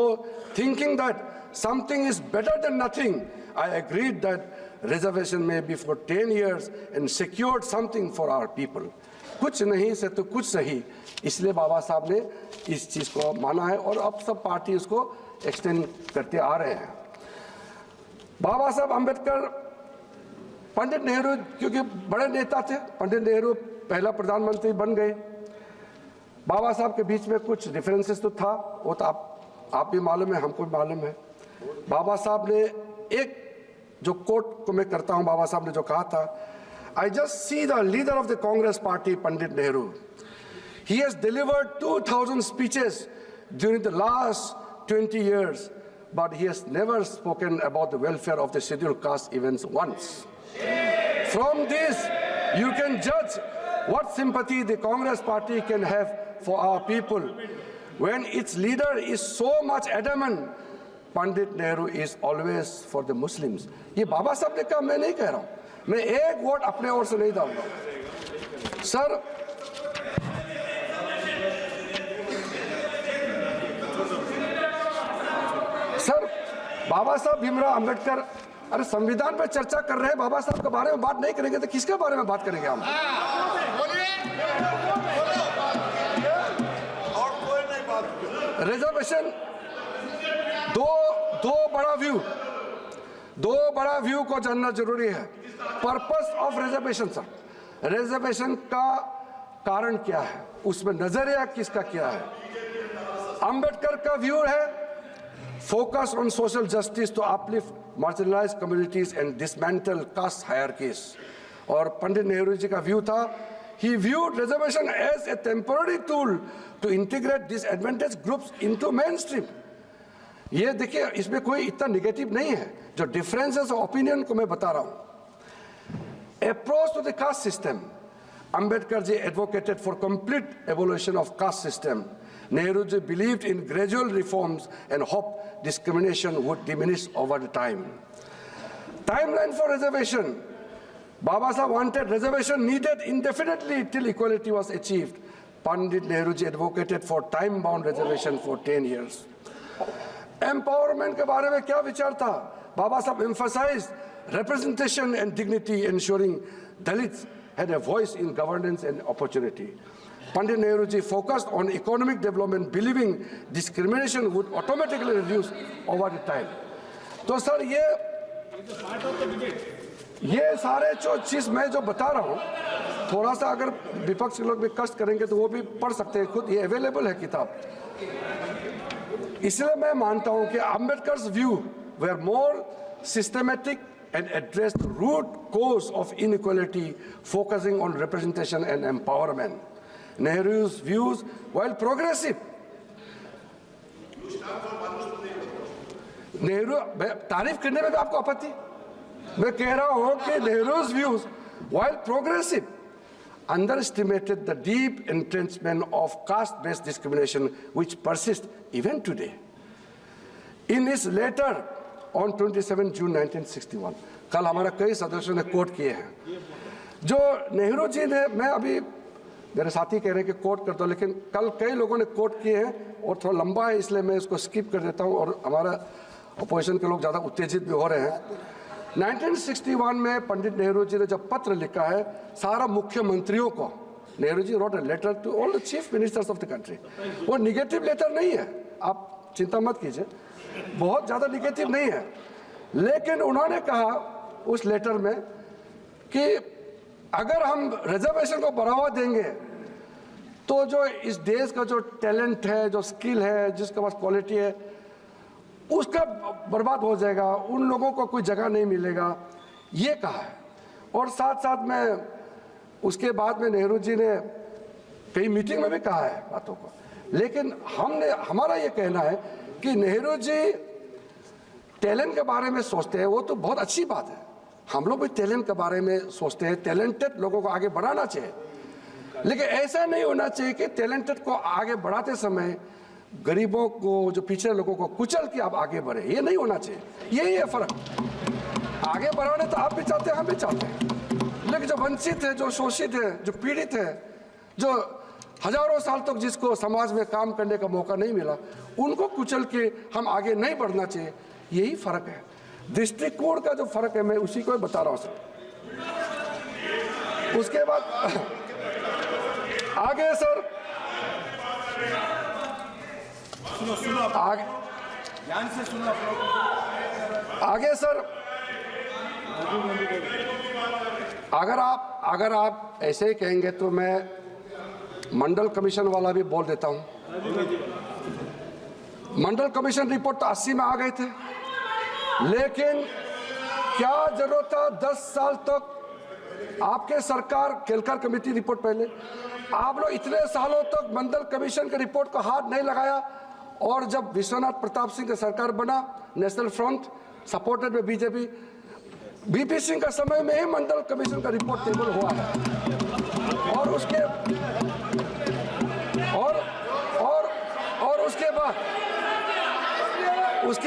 thinking that something is better than nothing, I agreed that reservation may be for 10 years and secured something for our people. कुछ नहीं से तो कुछ सही, इसलिए बाबा साहब ने इस चीज़ को माना है और अब सब पार्टी उसको एक्सटेंड करते आ रहे हैं। बाबा साहब अम्बेडकर, पंडित नेहरू क्योंकि बड़े नेता थे, पंडित नेहरू पहला प्रधानमंत्री बन गए। बाबा साहब के बीच में कुछ डिफरेंसेस तो था, वो तो आप भी मालूम है, हमको भी मालूम है। बाबा साहब ने एक जो कोट को मैं करता हूँ, बाबा साहब ने जो कहा था, I just see the leader of the Congress party, Pandit Nehru. He has delivered 2,000 speeches during the last 20 years, but he has never spoken about the welfare of the scheduled caste events once. From this, you can judge what sympathy the Congress party can have for our people. When its leader is so much adamant, Pandit Nehru is always for the Muslims. ये बाबा साहब ने कहा, मैं नहीं कह रहा हूँ, मैं एक वोट अपने ओर से नहीं डालूंगा। सर बाबा साहब भीमराव अंबेडकर, अरे संविधान पे चर्चा कर रहे हैं, बाबा साहब के बारे में बात नहीं करेंगे तो किसके बारे में बात करेंगे हम? रिजर्वेशन, दो बड़ा व्यू को जानना जरूरी है। Purpose of reservation, sir reservation का कारण क्या है, उसमें नजरिया किसका क्या है? अंबेडकर का व्यू है focus on social justice to uplift marginalised communities and dismantle caste hierarchies, और पंडित नेहरू जी का व्यू था, he viewed reservation as a temporary tool to integrate disadvantaged groups into mainstream. ये देखिए, इसमें कोई इतना निगेटिव नहीं है, जो डिफरेंसेस ऑफ ओपिनियन को मैं बता रहा हूँ। Approach to the caste system, Ambedkar ji advocated for complete abolition of caste system. Nehru ji believed in gradual reforms and hoped discrimination would diminish over the time. Timeline for reservation, Baba Sahib wanted reservation needed indefinitely till equality was achieved. Pandit Nehruji advocated for time-bound reservation for 10 years. Empowerment के बारे में क्या विचार था? बाबा साहब emphasized representation and dignity, ensuring Dalits had a voice in governance and opportunity. Pandit Nehruji focused on economic development, believing discrimination would automatically reduce over the time. तो sir ये सारे जो चीज़ मैं जो बता रहा हूँ, थोड़ा सा अगर विपक्ष के लोग भी कष्ट करेंगे तो वो भी पढ़ सकते हैं खुद, ये अवेलेबल है किताब। इसलिए मैं मानता हूँ कि Ambedkar's view were more systematic and addressed the root cause of inequality, focusing on representation and empowerment. Nehru's views, while progressive, Nehru तारीफ करने में भी आपको आपत्ति? मैं कह रहा हूं कि Nehru's views, while progressive, underestimated the deep entrenchment of caste-based discrimination which persists even today. In his letter on 27 June 1961, कल हमारा कई सदस्यों ने कोट किए हैं, जो नेहरू जी ने, मैं अभी मेरे साथी कह रहे हैं कि कोट कर दो, लेकिन कल कई लोगों ने कोट किए हैं और थोड़ा लंबा है इसलिए मैं इसको स्किप कर देता हूं और हमारा अपोजिशन के लोग ज़्यादा उत्तेजित भी हो रहे हैं। 1961 में पंडित नेहरू जी ने जब पत्र लिखा है सारा मुख्यमंत्रियों को, Nehru ji wrote a letter to all the chief ministers of the country. वो निगेटिव लेटर नहीं है, आप चिंता मत कीजिए, बहुत ज़्यादा निगेटिव नहीं है, लेकिन उन्होंने कहा उस लेटर में कि अगर हम रिजर्वेशन को बढ़ावा देंगे तो जो इस देश का जो टैलेंट है, जो स्किल है, जिसके पास क्वालिटी है, उसका बर्बाद हो जाएगा, उन लोगों को कोई जगह नहीं मिलेगा, ये कहा है। और साथ साथ में उसके बाद में नेहरू जी ने कई मीटिंग में भी कहा है बातों को, लेकिन हमारा ये कहना है कि नेहरू जी टैलेंट के बारे में सोचते हैं, वो तो बहुत अच्छी बात है, हम लोग भी टैलेंट के बारे में सोचते हैं, टैलेंटेड लोगों को आगे बढ़ाना चाहिए, लेकिन ऐसा नहीं होना चाहिए कि टैलेंटेड को आगे बढ़ाते समय गरीबों को, जो पिछड़े लोगों को कुचल के आप आगे बढ़े, ये नहीं होना चाहिए। यही है फर्क। आगे बढ़ाने तो आप भी चाहते हैं, हम भी चाहते हैं, लेकिन जो वंचित है, जो शोषित है, जो पीड़ित है, जो हजारों साल तक जिसको समाज में काम करने का मौका नहीं मिला, उनको कुचल के हम आगे नहीं बढ़ना चाहिए, यही फर्क है। दृष्टिकोण का जो फर्क है मैं उसी को बता रहा हूं सर। उसके बाद आगे सर, ध्यान से सुनो, आगे सर, अगर आप ऐसे ही कहेंगे तो मैं मंडल कमीशन वाला भी बोल देता हूं। मंडल कमीशन रिपोर्ट तो 80 में आ गए थे, लेकिन क्या जरूरत था 10 साल तक? आपके सरकार केलकर कमेटी रिपोर्ट पहले, आप लोग इतने सालों तक मंडल कमीशन के रिपोर्ट को हाथ नहीं लगाया, और जब विश्वनाथ प्रताप सिंह का सरकार बना, national front supported by BJP, BP Singh का समय में ही मंडल कमीशन का रिपोर्ट टेबल हुआ है, और उसके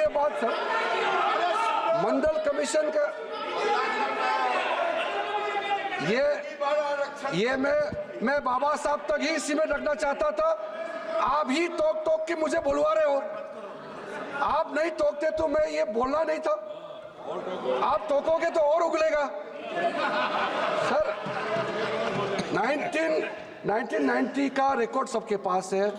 बाद सर मंडल कमीशन का ये मैं बाबा साहब तक ही सीमित रखना चाहता था। आप ही टोक के मुझे बुलवा रहे हो, आप नहीं टोकते तो मैं ये बोलना नहीं था, आप टोकोगे तो और उगलेगा सर। 1990 का रिकॉर्ड सबके पास है,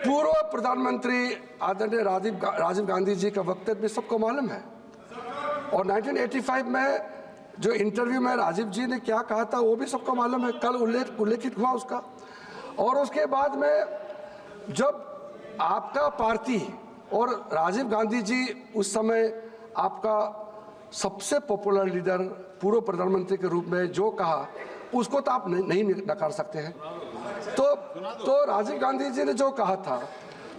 पूर्व प्रधानमंत्री आदरणीय राजीव गांधी जी का वक्तव्य भी सबको मालूम है, और 1985 में जो इंटरव्यू में राजीव जी ने क्या कहा था वो भी सबको मालूम है, कल उल्लेखित हुआ उसका। और उसके बाद में जब आपका पार्टी और राजीव गांधी जी उस समय आपका सबसे पॉपुलर लीडर, पूर्व प्रधानमंत्री के रूप में जो कहा, उसको तो आप नहीं नकार सकते हैं। तो राजीव गांधी जी ने जो कहा था,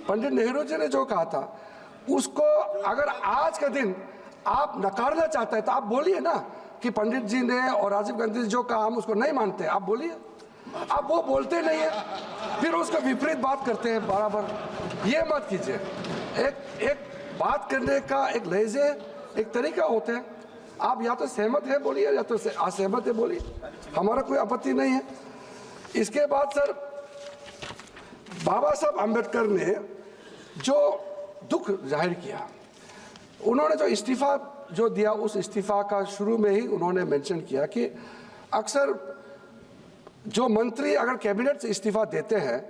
पंडित नेहरू जी ने जो कहा था, उसको अगर आज का दिन आप नकारना चाहते हैं तो आप बोलिए ना कि पंडित जी ने और राजीव गांधी जी जो कहा हम उसको नहीं मानते, आप बोलिए। आप वो बोलते नहीं है, फिर उसका विपरीत बात करते हैं बराबर। ये मत कीजिए। एक बात करने का एक लहजे, एक तरीका होते हैं। आप या तो सहमत है बोलिए, या तो असहमत है बोलिए, हमारा कोई आपत्ति नहीं है। इसके बाद सर बाबा साहब आम्बेडकर ने जो दुख जाहिर किया, उन्होंने जो इस्तीफा जो दिया, उस इस्तीफा का शुरू में ही उन्होंने मेंशन किया कि अक्सर जो मंत्री अगर कैबिनेट से इस्तीफा देते हैं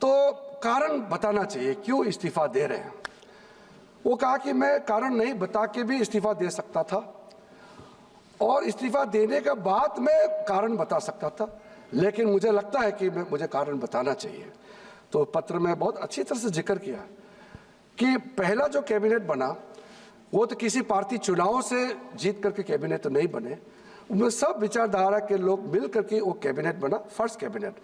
तो कारण बताना चाहिए क्यों इस्तीफा दे रहे हैं। वो कहा कि मैं कारण नहीं बता के भी इस्तीफा दे सकता था और इस्तीफा देने के बाद मैं कारण बता सकता था, लेकिन मुझे लगता है कि मुझे कारण बताना चाहिए। तो पत्र में बहुत अच्छी तरह से जिक्र किया कि पहला जो कैबिनेट बना वो तो किसी पार्टी चुनाव से जीत करके कैबिनेट तो नहीं बने, उनमें सब विचारधारा के लोग मिल करके वो कैबिनेट बना, फर्स्ट कैबिनेट।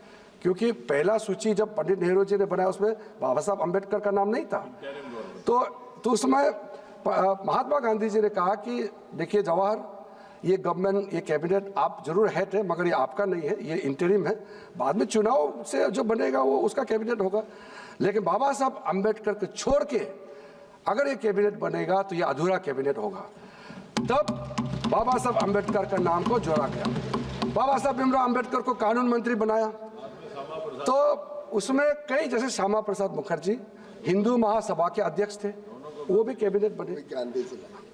क्योंकि पहला सूची जब पंडित नेहरू जी ने बनाया उसमें बाबा साहब अम्बेडकर का नाम नहीं था। तो उस समय महात्मा गांधी जी ने कहा कि देखिए जवाहर, ये गवर्नमेंट, ये कैबिनेट आप जरूर हेड है मगर ये आपका नहीं है, ये इंटरिम है, बाद में चुनाव से जो बनेगा वो उसका कैबिनेट होगा। लेकिन बाबा साहब अम्बेडकर को छोड़ के अगर ये कैबिनेट बनेगा तो ये अधूरा कैबिनेट होगा। तब बाबा साहब अम्बेडकर का नाम को जोड़ा गया। बाबा साहब भीमराव अम्बेडकर को कानून मंत्री बनाया, तो उसमें कई, जैसे श्यामा प्रसाद मुखर्जी हिंदू महासभा के अध्यक्ष थे, वो भी कैबिनेट बने।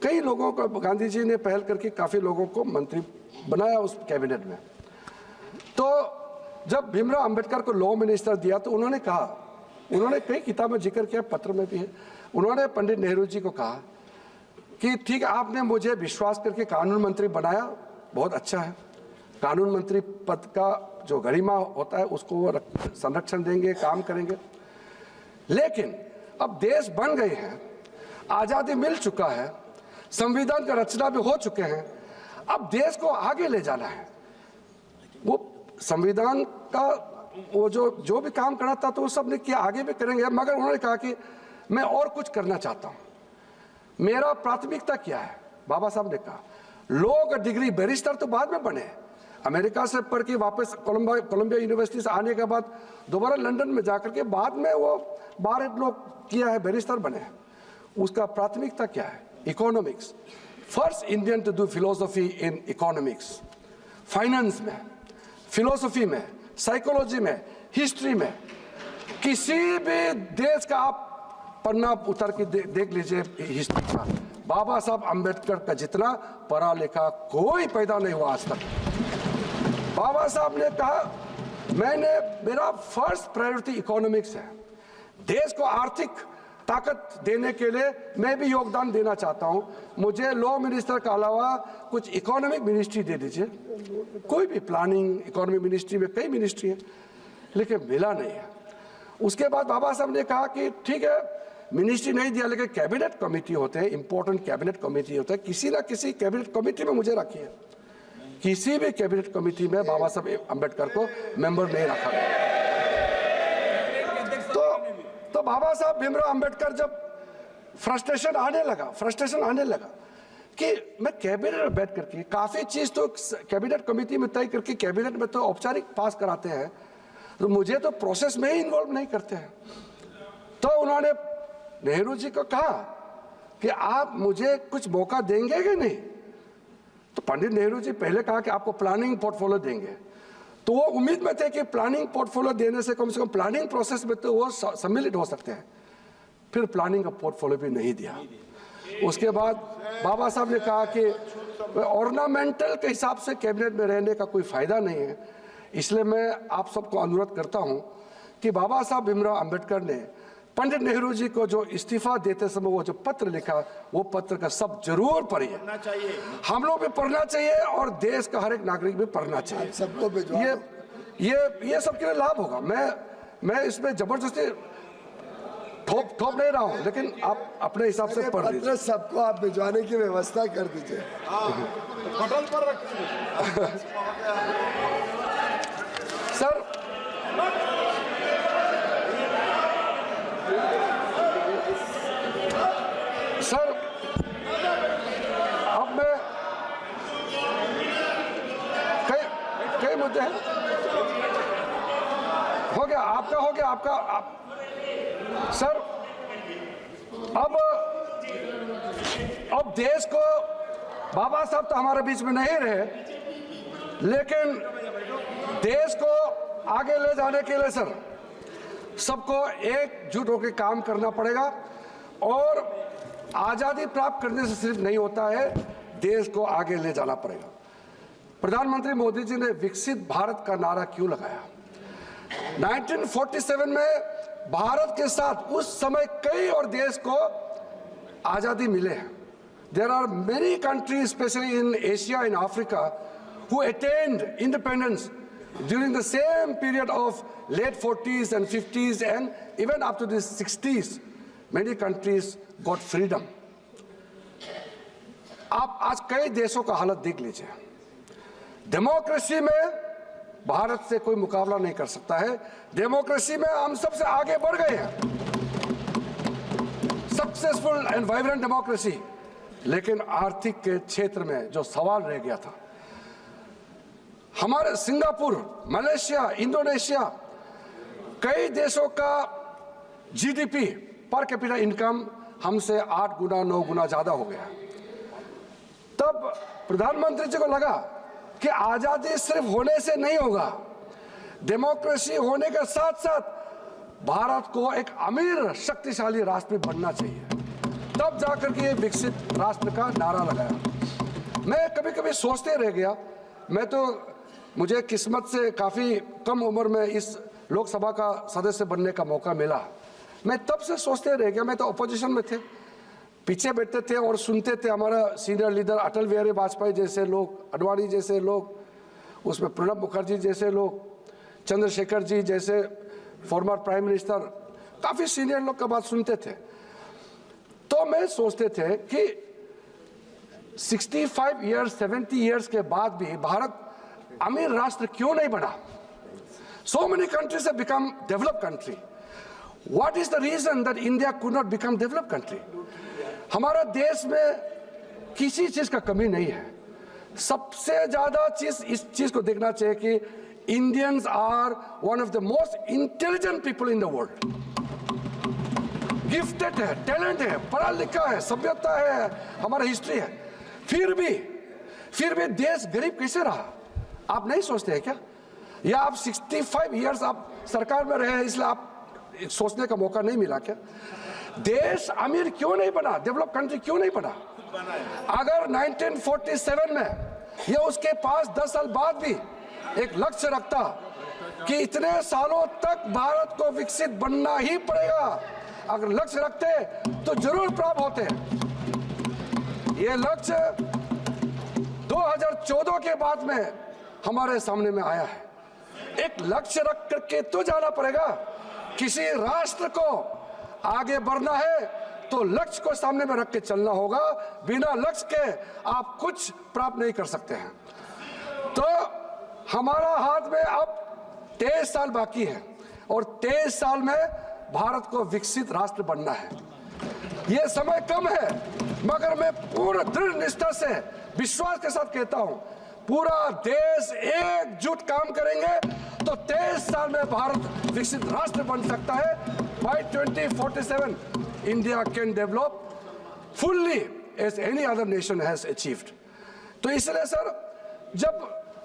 कई लोगों को गांधी जी ने पहल करके काफी लोगों को मंत्री बनाया उस कैबिनेट में। तो जब भीमराव अम्बेडकर को लॉ मिनिस्टर दिया तो उन्होंने कहा, उन्होंने कई किताब में जिक्र किया, पत्र में भी है, उन्होंने पंडित नेहरू जी को कहा कि ठीक है, आपने मुझे विश्वास करके कानून मंत्री बनाया, बहुत अच्छा है, कानून मंत्री पद का जो गरिमा होता है उसको वो संरक्षण देंगे, काम करेंगे, लेकिन अब देश बन गए हैं, आज़ादी मिल चुका है, संविधान का रचना भी हो चुके हैं, अब देश को आगे ले जाना है। वो संविधान का वो जो भी काम करना था तो वो सब ने किया, आगे भी करेंगे, मगर उन्होंने कहा कि मैं और कुछ करना चाहता हूँ, मेरा प्राथमिकता क्या है। बाबा साहब ने कहा लॉ का डिग्री, बैरिस्टर तो बाद में बने, अमेरिका से पढ़ के वापस कोलंबिया यूनिवर्सिटी से आने के बाद दोबारा लंदन में जाकर के बाद में वो बार लॉ किया है, बैरिस्टर बने हैं। उसका प्राथमिकता क्या है, economics, first Indian to do philosophy in economics, finance में, फिलोसफी में, साइकोलॉजी में, हिस्ट्री में, किसी भी देश का आप पन्ना उतर के देख लीजिए हिस्ट्री का, बाबा साहब अम्बेडकर का जितना पढ़ा लिखा कोई पैदा नहीं हुआ आज तक। बाबा साहब ने कहा मेरा फर्स्ट प्रायोरिटी इकोनॉमिक्स है, देश को आर्थिक ताकत देने के लिए मैं भी योगदान देना चाहता हूं, मुझे लॉ मिनिस्टर के अलावा कुछ इकोनॉमिक मिनिस्ट्री दे दीजिए, कोई भी प्लानिंग, इकोनॉमिक मिनिस्ट्री में कई मिनिस्ट्री है, लेकिन मिला नहीं है। उसके बाद बाबा साहब ने कहा कि ठीक है, मिनिस्ट्री नहीं दिया लेकिन कैबिनेट कमेटी होते हैं, इंपॉर्टेंट कैबिनेट कमेटी होता है, किसी ना किसी कैबिनेट कमेटी में मुझे रखिए। किसी भी कैबिनेट कमेटी में बाबा साहब अम्बेडकर को मेंबर नहीं रखा गया। तो बाबा साहब भीमराव अम्बेडकर जब फ्रस्ट्रेशन आने लगा कि मैं कैबिनेट में बैठ करके काफी चीज तो कैबिनेट कमेटी में तय करके कैबिनेट में तो औपचारिक पास कराते हैं, तो मुझे तो प्रोसेस में ही इन्वॉल्व नहीं करते हैं। तो उन्होंने नेहरू जी को कहा कि आप मुझे कुछ मौका देंगे कि नहीं। तो पंडित नेहरू जी पहले कहा कि आपको प्लानिंग पोर्टफोलियो देंगे, तो वो उम्मीद में थे कि प्लानिंग पोर्टफोलियो देने से कम प्लानिंग प्रोसेस में तो वो सम्मिलित हो सकते हैं। फिर प्लानिंग का पोर्टफोलियो भी नहीं दिया। उसके बाद बाबा साहब ने कहा कि ऑर्नामेंटल के हिसाब से कैबिनेट में रहने का कोई फायदा नहीं है, इसलिए मैं आप सबको अनुरोध करता हूं कि बाबा साहब भीमराव अम्बेडकर ने पंडित नेहरू जी को जो इस्तीफा देते समय वो जो पत्र लिखा, वो पत्र का सब जरूर पढ़िए, हम लोग भी पढ़ना चाहिए और देश का हर एक नागरिक भी पढ़ना चाहिए। सबको ये सबके लिए लाभ होगा। मैं इसमें जबरदस्ती थोप नहीं रहा हूँ, लेकिन आप अपने हिसाब से पढ़ लीजिए। पत्र सबको आप भिजवाने की व्यवस्था कर दीजिए। पटल पर रखिए। सर अब मैं कई मुद्दे हैं, हो गया आपका सर अब देश को, बाबा साहब तो हमारे बीच में नहीं रहे, लेकिन देश को आगे ले जाने के लिए सर सबको एकजुट होकर काम करना पड़ेगा और आज़ादी प्राप्त करने से सिर्फ नहीं होता है, देश को आगे ले जाना पड़ेगा। प्रधानमंत्री मोदी जी ने विकसित भारत का नारा क्यों लगाया? 1947 में भारत के साथ उस समय कई और देश को आज़ादी मिले हैं। There are many countries, especially in Asia and Africa, who attained independence during the same period of late 40s and 50s and even up to the 60s. Many countries got freedom. आप आज कई देशों का हालत देख लीजिए। Democracy में भारत से कोई मुकाबला नहीं कर सकता है। डेमोक्रेसी में हम सबसे आगे बढ़ गए हैं, सक्सेसफुल एंड वाइब्रेंट डेमोक्रेसी। लेकिन आर्थिक के क्षेत्र में जो सवाल रह गया था, हमारे सिंगापुर, मलेशिया, इंडोनेशिया, कई देशों का जीडीपी पर कैपिटा इनकम हमसे 8 गुना 9 गुना ज्यादा हो गया। तब प्रधानमंत्री जी को लगा कि आजादी सिर्फ होने से नहीं होगा, डेमोक्रेसी होने के साथ साथ भारत को एक अमीर शक्तिशाली राष्ट्र बनना चाहिए। तब जाकर के विकसित राष्ट्र का नारा लगाया। मैं कभी कभी सोचते रह गया, मुझे किस्मत से काफ़ी कम उम्र में इस लोकसभा का सदस्य बनने का मौका मिला। मैं तब से सोचते रह गया, मैं तो अपोजिशन में थे, पीछे बैठते थे और सुनते थे हमारा सीनियर लीडर अटल बिहारी वाजपेयी जैसे लोग, अडवाणी जैसे लोग, उसमें प्रणब मुखर्जी जैसे लोग, चंद्रशेखर जी जैसे फॉर्मर प्राइम मिनिस्टर, काफ़ी सीनियर लोग का बात सुनते थे। तो मैं सोचते थे कि 65 ईयर्स 70 ईयर्स के बाद भी भारत अमीर राष्ट्र क्यों नहीं बना? So many countries have become developed country. What is the reason that India could not become developed country? हमारा देश में किसी चीज का कमी नहीं है। सबसे ज्यादा चीज इस चीज को देखना चाहिए कि Indians are one of the most intelligent people in the world. Gifted है, टैलेंट है, पढ़ा लिखा है, सभ्यता है, हमारा हिस्ट्री है। फिर भी देश गरीब कैसे रहा? आप नहीं सोचते हैं क्या? या आप 65 ईयर्स आप सरकार में रहे हैं इसलिए आप सोचने का मौका नहीं मिला क्या? देश अमीर क्यों नहीं बना? डेवलप कंट्री क्यों नहीं बना? अगर 1947 में या उसके पास 10 साल बाद भी एक लक्ष्य रखता कि इतने सालों तक भारत को विकसित बनना ही पड़ेगा, अगर लक्ष्य रखते तो जरूर प्राप्त होते। ये लक्ष्य 2014 के बाद में हमारे सामने में आया है। एक लक्ष्य रख करके तो जाना पड़ेगा। किसी राष्ट्र को आगे बढ़ना है तो लक्ष्य को सामने में रख के चलना होगा। बिना लक्ष्य के आप कुछ प्राप्त नहीं कर सकते हैं। तो हमारा हाथ में अब 23 साल बाकी है और 23 साल में भारत को विकसित राष्ट्र बनना है। ये समय कम है, मगर मैं पूर्ण दृढ़ निष्ठा से विश्वास के साथ कहता हूं, पूरा देश एकजुट काम करेंगे तो 23 साल में भारत विकसित राष्ट्र बन सकता है। By 2047, India can develop fully as any other nation has achieved. तो इसलिए सर, जब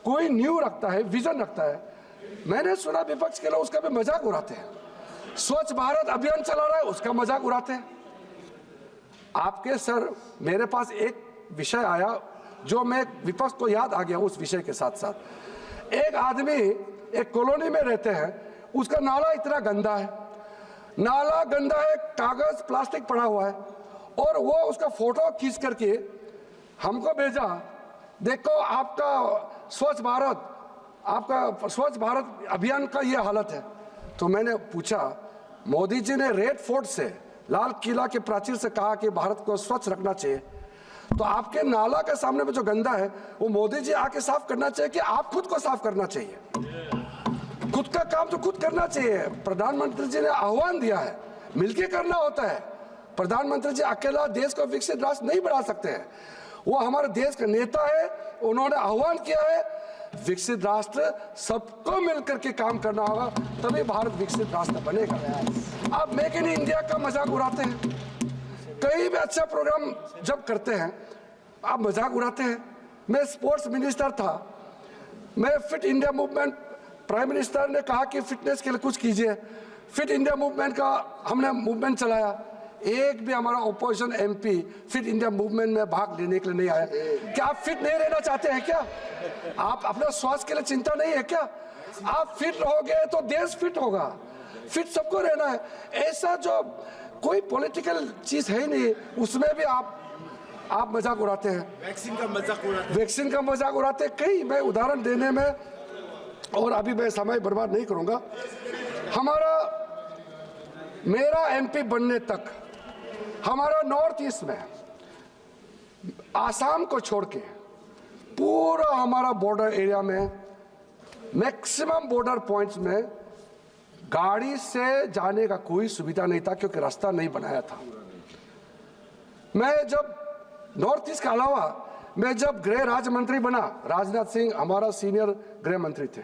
कोई न्यू रखता है, विजन रखता है, मैंने सुना विपक्ष के लोग उसका भी मजाक उड़ाते हैं। स्वच्छ भारत अभियान चला रहा है, उसका मजाक उड़ाते हैं। आपके सर, मेरे पास एक विषय आया जो मैं विपक्ष को याद आ गया। उस विषय के साथ साथ एक आदमी एक कॉलोनी में रहते हैं, उसका नाला इतना गंदा है, नाला गंदा है, कागज प्लास्टिक पड़ा हुआ है, और वो उसका फोटो खींच करके हमको भेजा, देखो आपका स्वच्छ भारत अभियान का ये हालत है। तो मैंने पूछा, मोदी जी ने रेड फोर्ट से, लाल किला के प्राचीर से कहा कि भारत को स्वच्छ रखना चाहिए, तो आपके नाला के सामने में जो गंदा है वो मोदी जी आके साफ करना चाहिए कि आप खुद को साफ करना चाहिए? खुद का काम तो खुद करना चाहिए। प्रधानमंत्री जी ने आह्वान दिया है, मिलके करना होता है। प्रधानमंत्री जी अकेला देश को विकसित राष्ट्र नहीं बना सकते हैं, वो हमारे देश का नेता है, उन्होंने आह्वान किया है, विकसित राष्ट्र सबको मिलकर के काम करना होगा, तभी भारत विकसित राष्ट्र बनेगा। आप मेक इन इंडिया का मजाक उड़ाते हैं, कहीं भी अच्छा प्रोग्राम जब करते हैं आप मजाक उड़ाते हैं। मैं स्पोर्ट्स मिनिस्टर था, मैं fit India movement, prime minister ने कहा कि फिटनेस के लिए कुछ कीजिए, फिट इंडिया मूवमेंट का हमने मूवमेंट चलाया, एक भी हमारा opposition MP fit India movement में भाग लेने के लिए नहीं आया। क्या आप फिट नहीं रहना चाहते हैं क्या? आप अपने स्वास्थ्य के लिए चिंता नहीं है क्या? आप फिट रहोगे तो देश फिट होगा। फिट सबको रहना है। ऐसा जो कोई पॉलिटिकल चीज है ही नहीं, उसमें भी आप मजाक उड़ाते हैं। वैक्सीन का मजाक उड़ाते हैं। कई मैं उदाहरण देने में, और अभी मैं समय बर्बाद नहीं करूंगा। मेरा एमपी बनने तक हमारा नॉर्थ ईस्ट में आसाम को छोड़ के पूरा हमारा बॉर्डर एरिया में मैक्सिमम बॉर्डर पॉइंट्स में गाड़ी से जाने का कोई सुविधा नहीं था, क्योंकि रास्ता नहीं बनाया था। मैं जब नॉर्थ ईस्ट के अलावा मैं जब गृह राज्य मंत्री बना, राजनाथ सिंह हमारा सीनियर गृह मंत्री थे,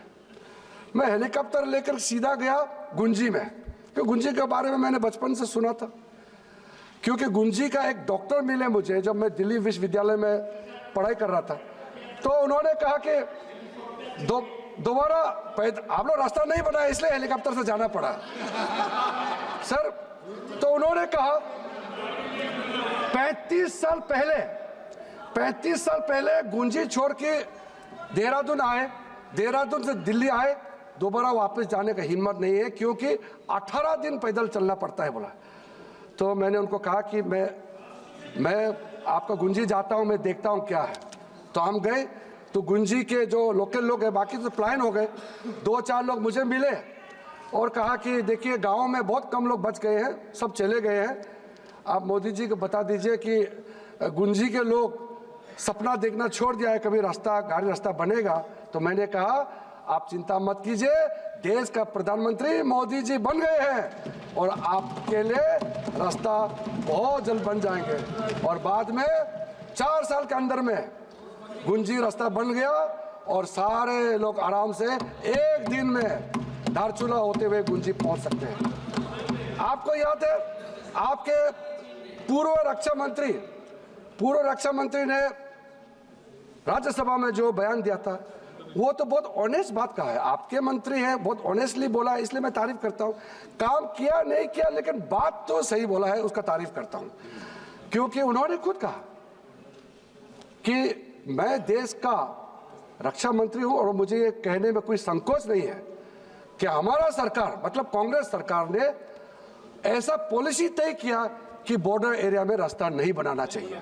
मैं हेलीकॉप्टर लेकर सीधा गया गुंजी में, क्योंकि गुंजी के बारे में मैंने बचपन से सुना था। क्योंकि गुंजी का एक डॉक्टर मिले मुझे जब मैं दिल्ली विश्वविद्यालय में पढ़ाई कर रहा था, तो उन्होंने कहा कि दोबारा आप लोग रास्ता नहीं बनाया इसलिए हेलीकॉप्टर से जाना पड़ा सर। तो उन्होंने कहा 35 साल पहले गुंजी छोड़ के देहरादून आए, देहरादून से दिल्ली आए, दोबारा वापस जाने का हिम्मत नहीं है, क्योंकि 18 दिन पैदल चलना पड़ता है बोला। तो मैंने उनको कहा कि मैं आपका गुंजी जाता हूं, मैं देखता हूं क्या है। तो हम गए, तो गुंजी के जो लोकल लोग हैं, बाकी तो प्लान हो गए, 2-4 लोग मुझे मिले और कहा कि देखिए गांव में बहुत कम लोग बच गए हैं, सब चले गए हैं, आप मोदी जी को बता दीजिए कि गुंजी के लोग सपना देखना छोड़ दिया है, कभी गाड़ी रास्ता बनेगा। तो मैंने कहा आप चिंता मत कीजिए, देश का प्रधानमंत्री मोदी जी बन गए हैं और आपके लिए रास्ता बहुत जल्द बन जाएंगे। और बाद में 4 साल के अंदर में गुंजी रास्ता बन गया और सारे लोग आराम से एक दिन में धारचूला होते हुए गुंजी पहुंच सकते हैं। आपको याद है, आपके पूर्व रक्षा मंत्री ने राज्यसभा में जो बयान दिया था, वो तो बहुत ऑनेस्ट बात कहा है। आपके मंत्री हैं, बहुत ऑनेस्टली बोला है, इसलिए मैं तारीफ करता हूं। काम किया नहीं किया, लेकिन बात तो सही बोला है, उसका तारीफ करता हूं। क्योंकि उन्होंने खुद कहा कि मैं देश का रक्षा मंत्री हूं और मुझे ये कहने में कोई संकोच नहीं है कि हमारा सरकार, मतलब कांग्रेस सरकार ने ऐसा पॉलिसी तय किया कि बॉर्डर एरिया में रास्ता नहीं बनाना चाहिए,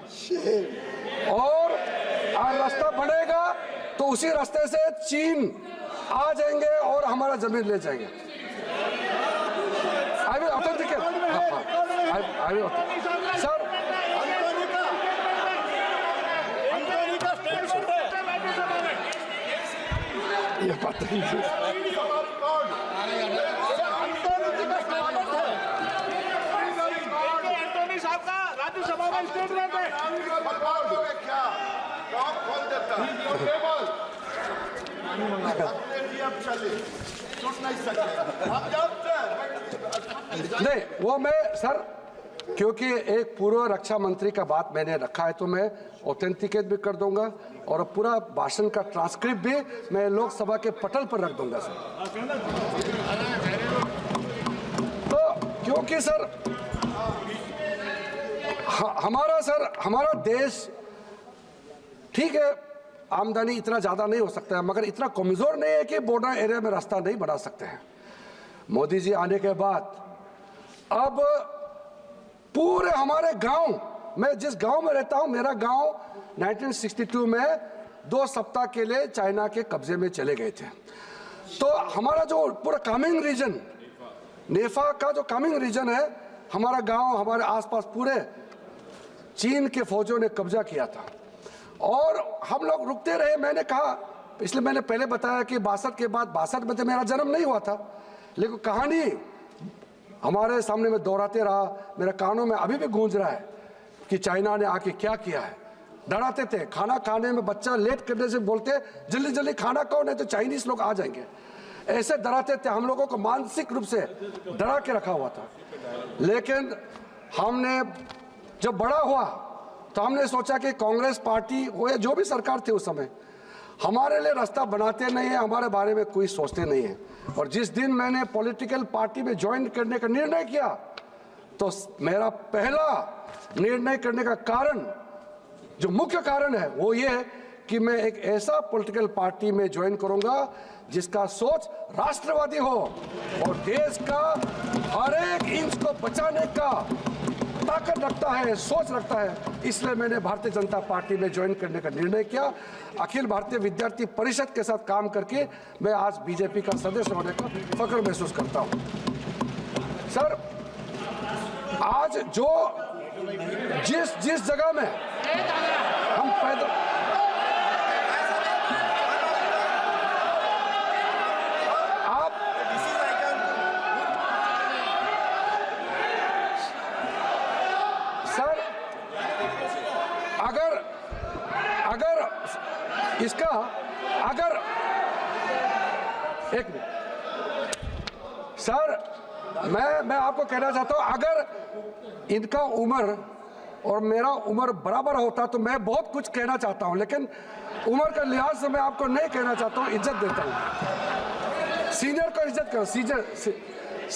और रास्ता बनेगा तो उसी रास्ते से चीन आ जाएंगे और हमारा जमीन ले जाएंगे। I will authenticate sir. ये बात नहीं राज्यसभा में स्टेटमेंट है, क्या खोल देता नहीं, वो मैं सर, क्योंकि एक पूर्व रक्षा मंत्री का बात मैंने रखा है तो मैं ऑथेंटिकेट भी कर दूंगा और पूरा भाषण का ट्रांसक्रिप्ट भी मैं लोकसभा के पटल पर रख दूंगा सर। तो क्योंकि सर हमारा देश ठीक है, आमदनी इतना ज्यादा नहीं हो सकता है, मगर इतना कमजोर नहीं है कि बॉर्डर एरिया में रास्ता नहीं बना सकते हैं। मोदी जी आने के बाद अब पूरे हमारे गांव, मैं जिस गांव में रहता हूं, मेरा गांव 1962 में 2 सप्ताह के लिए चाइना के कब्जे में चले गए थे। तो हमारा जो पूरा कामिंग रीजन, नेफा का जो कामिंग रीजन है, हमारा गांव, हमारे आसपास पूरे चीन के फौजों ने कब्जा किया था और हम लोग रुकते रहे। मैंने कहा, इसलिए मैंने पहले बताया कि 62 के बाद, 62 में तो मेरा जन्म नहीं हुआ था, लेकिन कहानी हमारे सामने में दोहराते रहा, मेरे कानों में अभी भी गूंज रहा है कि चाइना ने आके क्या किया है। डराते थे, खाना खाने में बच्चा लेट करने से बोलते जल्दी जल्दी खाना खाओ नहीं तो चाइनीज लोग आ जाएंगे, ऐसे डराते थे। हम लोगों को मानसिक रूप से डरा के रखा हुआ था। लेकिन हमने जब बड़ा हुआ तो हमने सोचा कि कांग्रेस पार्टी हो या जो भी सरकार थे उस समय, हमारे लिए रास्ता बनाते नहीं है, हमारे बारे में कोई सोचते नहीं है। और जिस दिन मैंने पॉलिटिकल पार्टी में ज्वाइन करने का निर्णय किया तो मेरा पहला निर्णय करने का कारण, जो मुख्य कारण है, वो ये है कि मैं एक ऐसा पॉलिटिकल पार्टी में ज्वाइन करूंगा जिसका सोच राष्ट्रवादी हो और देश का हर एक इंच को बचाने का ताकत रखता है, सोच रखता है। इसलिए मैंने भारतीय जनता पार्टी में ज्वाइन करने का निर्णय किया। अखिल भारतीय विद्यार्थी परिषद के साथ काम करके मैं आज बीजेपी का सदस्य होने का फख्र महसूस करता हूं। सर, आज जो जिस जगह में हम पैदा एक मिनट सर, मैं आपको कहना चाहता हूं, अगर इनका उम्र और मेरा उम्र बराबर होता तो मैं बहुत कुछ कहना चाहता हूं, लेकिन उम्र का लिहाज से मैं आपको नहीं कहना चाहता हूं, इज्जत देता हूं। सीनियर को इज्जत करो। She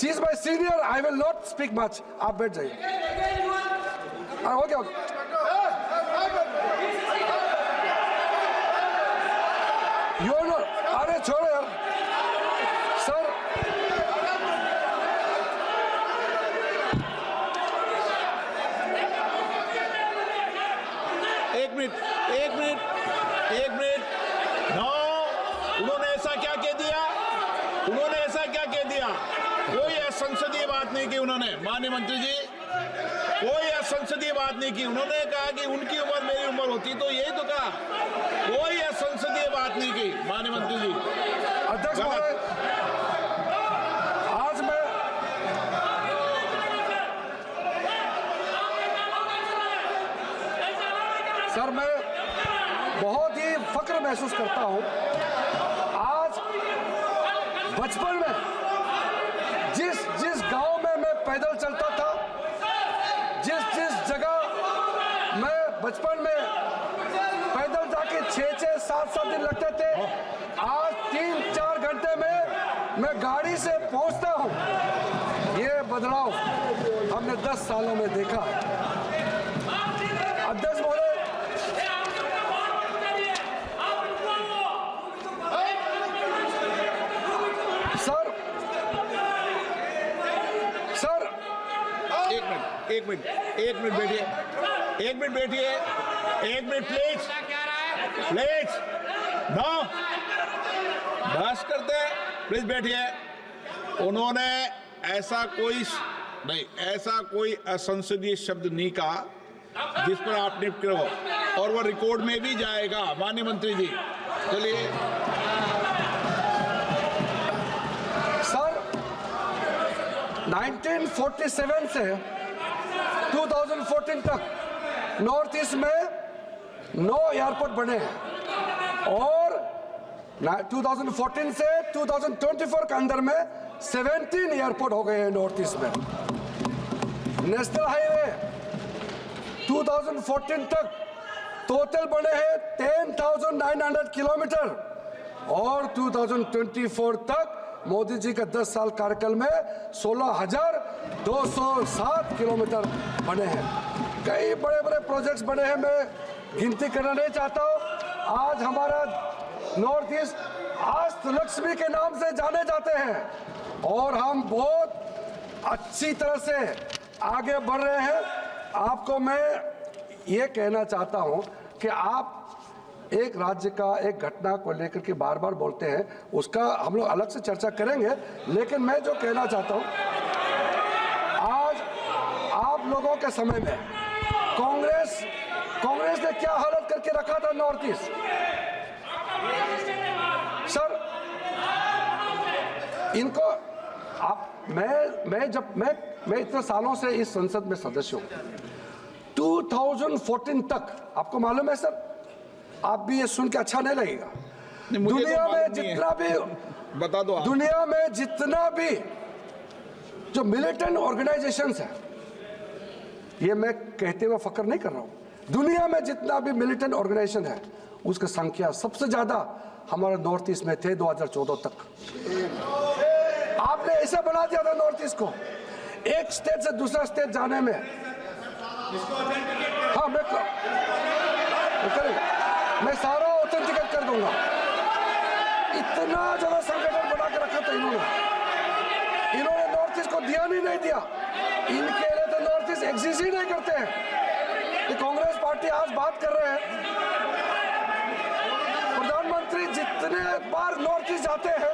is my senior, I will not speak much. आप बैठ जाइए। हो गया। अरे छोड़ो यार सर। एक मिनट नो, उन्होंने ऐसा क्या कह दिया? कोई असंसदीय बात नहीं की उन्होंने, माननीय मंत्री जी, कोई असंसदीय बात नहीं की। उन्होंने कहा कि उनकी उम्र मेरी उम्र होती तो यही तो कहा, कोई असंसदीय बात नहीं की माननीय मंत्री जी। अध्यक्ष महोदय, आज मैं सर मैं बहुत ही फख्र महसूस करता हूं। आज बचपन में जिस गांव में मैं पैदल चलता था, जिस जगह मैं बचपन में पैदल जाके 6-7 दिन लगते थे, आज 3-4 घंटे में मैं गाड़ी से पहुंचता हूं। ये बदलाव हमने 10 सालों में देखा। अध्यक्ष महोदय, सर एक मिनट प्लीज नो, बस करते हैं, प्लीज बैठिए। उन्होंने ऐसा कोई असंसदीय शब्द नहीं कहा जिस पर आप टिप्पणी करो, और वो रिकॉर्ड में भी जाएगा माननीय मंत्री जी। चलिए सर, 1947 से 2014 तक नॉर्थ ईस्ट में 9 एयरपोर्ट बने हैं और 2014 से 2024 के अंदर में 17 एयरपोर्ट हो गए हैं नॉर्थ ईस्ट में। नेशनल हाईवे 2014 तक टोटल बने हैं 10,900 किलोमीटर और 2024 तक मोदी जी का 10 साल कार्यकाल में 16,207 किलोमीटर बने हैं। कई बड़े बड़े प्रोजेक्ट्स बने हैं, मैं गिनती करना नहीं चाहता हूं। आज हमारा नॉर्थ ईस्ट अष्ट लक्ष्मी के नाम से जाने जाते हैं और हम बहुत अच्छी तरह से आगे बढ़ रहे हैं। आपको मैं ये कहना चाहता हूं कि आप एक राज्य का एक घटना को लेकर के बार बार बोलते हैं, उसका हम लोग अलग से चर्चा करेंगे, लेकिन मैं जो कहना चाहता हूं, आज आप लोगों के समय में कांग्रेस ने क्या हालत करके रखा था नॉर्थ ईस्ट। सर, इनको आप मैं इतने सालों से इस संसद में सदस्य हूं। 2014 तक आपको मालूम है सर, आप भी ये सुन के अच्छा नहीं लगेगा, दुनिया में जितना भी बता दो, दुनिया में जितना भी जो मिलिटेंट ऑर्गेनाइजेशंस है, ये मैं कहते हुए फक्र नहीं कर रहा हूं, दुनिया में जितना भी मिलिटेंट ऑर्गेनाइजेशन है उसकी संख्या सबसे ज्यादा हमारे नॉर्थ ईस्ट में थे 2014 तक। आपने ऐसा बना दिया था नॉर्थ ईस्ट को, एक स्टेट से दूसरा स्टेट जाने में। हाँ, मैं सारा ऑथेंटिकेट कर दूंगा। इतना ज्यादा संगठन बना के रखा था इन्होंने नॉर्थ ईस्ट को ध्यान ही नहीं दिया। इनके लिए तो नॉर्थ ईस्ट एग्जिस्ट ही नहीं करते हैं। ये कांग्रेस पार्टी आज बात कर रहे हैं, प्रधानमंत्री जितने बार नॉर्थ ईस्ट जाते हैं,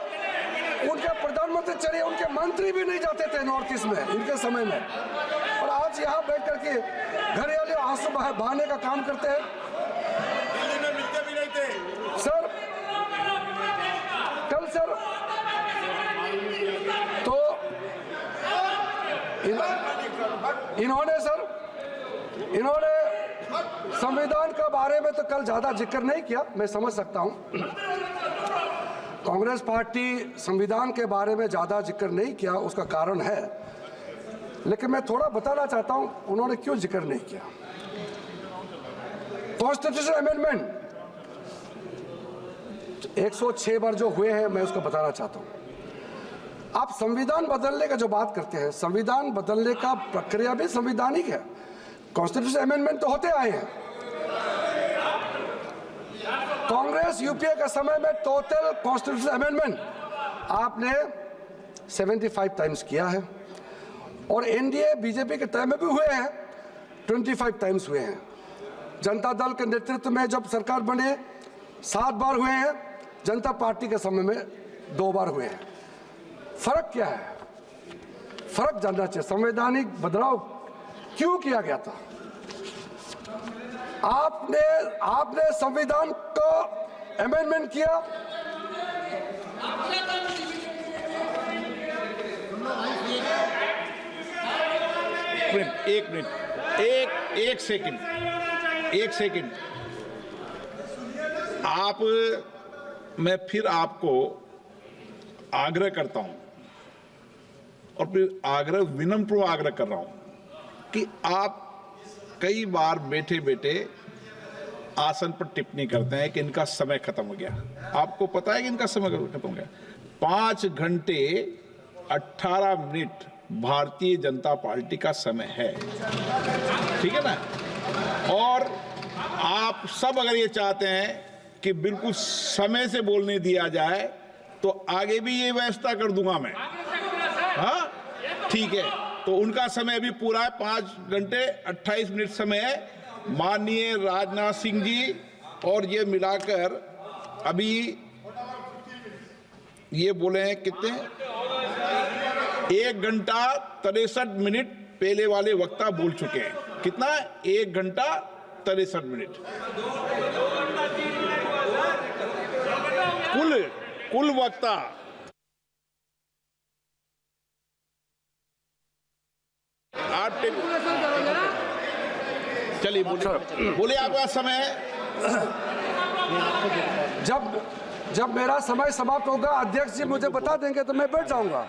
उनके प्रधानमंत्री चलिए उनके मंत्री भी नहीं जाते थे नॉर्थ ईस्ट में इनके समय में, और आज यहाँ बैठ करके घरेलू आंसू बहाने का काम करते हैं। दिल्ली में मिलते भी नहीं थे सर, कल सर तो इन्होंने संविधान के बारे में तो कल ज्यादा जिक्र नहीं किया, मैं समझ सकता हूं। कांग्रेस पार्टी संविधान के बारे में ज्यादा जिक्र नहीं किया, उसका कारण है, लेकिन मैं थोड़ा बताना चाहता हूं उन्होंने क्यों जिक्र नहीं किया। कॉन्स्टिट्यूशन अमेंडमेंट 106 बार जो हुए हैं, मैं उसको बताना चाहता हूं। आप संविधान बदलने का जो बात करते हैं, संविधान बदलने का प्रक्रिया भी संवैधानिक है। कॉन्स्टिट्यूशन अमेंडमेंट तो होते आए हैं। कांग्रेस यूपीए के समय में टोटल कॉन्स्टिट्यूशन अमेंडमेंट आपने 75 टाइम्स किया है, और एनडीए बीजेपी के टाइम में भी हुए हैं, 25 टाइम्स हुए हैं। जनता दल के नेतृत्व में जब सरकार बने 7 बार हुए हैं, जनता पार्टी के समय में 2 बार हुए हैं। फर्क क्या है? फर्क जानना चाहिए। संवैधानिक बदलाव क्यों किया गया था? आपने संविधान को अमेंडमेंट किया, एक मिनट, एक सेकंड आप, मैं फिर आपको आग्रह करता हूं, और फिर विनम्र आग्रह कर रहा हूं कि आप कई बार बैठे बैठे आसन पर टिप्पणी करते हैं कि इनका समय खत्म हो गया। आपको पता है कि इनका समय खत्म हो गया? 5 घंटे 18 मिनट भारतीय जनता पार्टी का समय है, ठीक है ना? और आप सब अगर ये चाहते हैं कि बिल्कुल समय से बोलने दिया जाए, तो आगे भी ये व्यवस्था कर दूंगा मैं। हाँ, ठीक है। तो उनका समय अभी पूरा है, 5 घंटे 28 मिनट समय है। माननीय राजनाथ सिंह जी और ये मिलाकर अभी ये बोले हैं कितने, 1 घंटा 63 मिनट पहले वाले वक्ता बोल चुके हैं। कितना? 1 घंटा 63 मिनट। कुल वक्ता आप चलिए बोलिए, आपका समय है। जब मेरा समय समाप्त होगा, अध्यक्ष जी मुझे बता देंगे तो मैं बैठ जाऊंगा।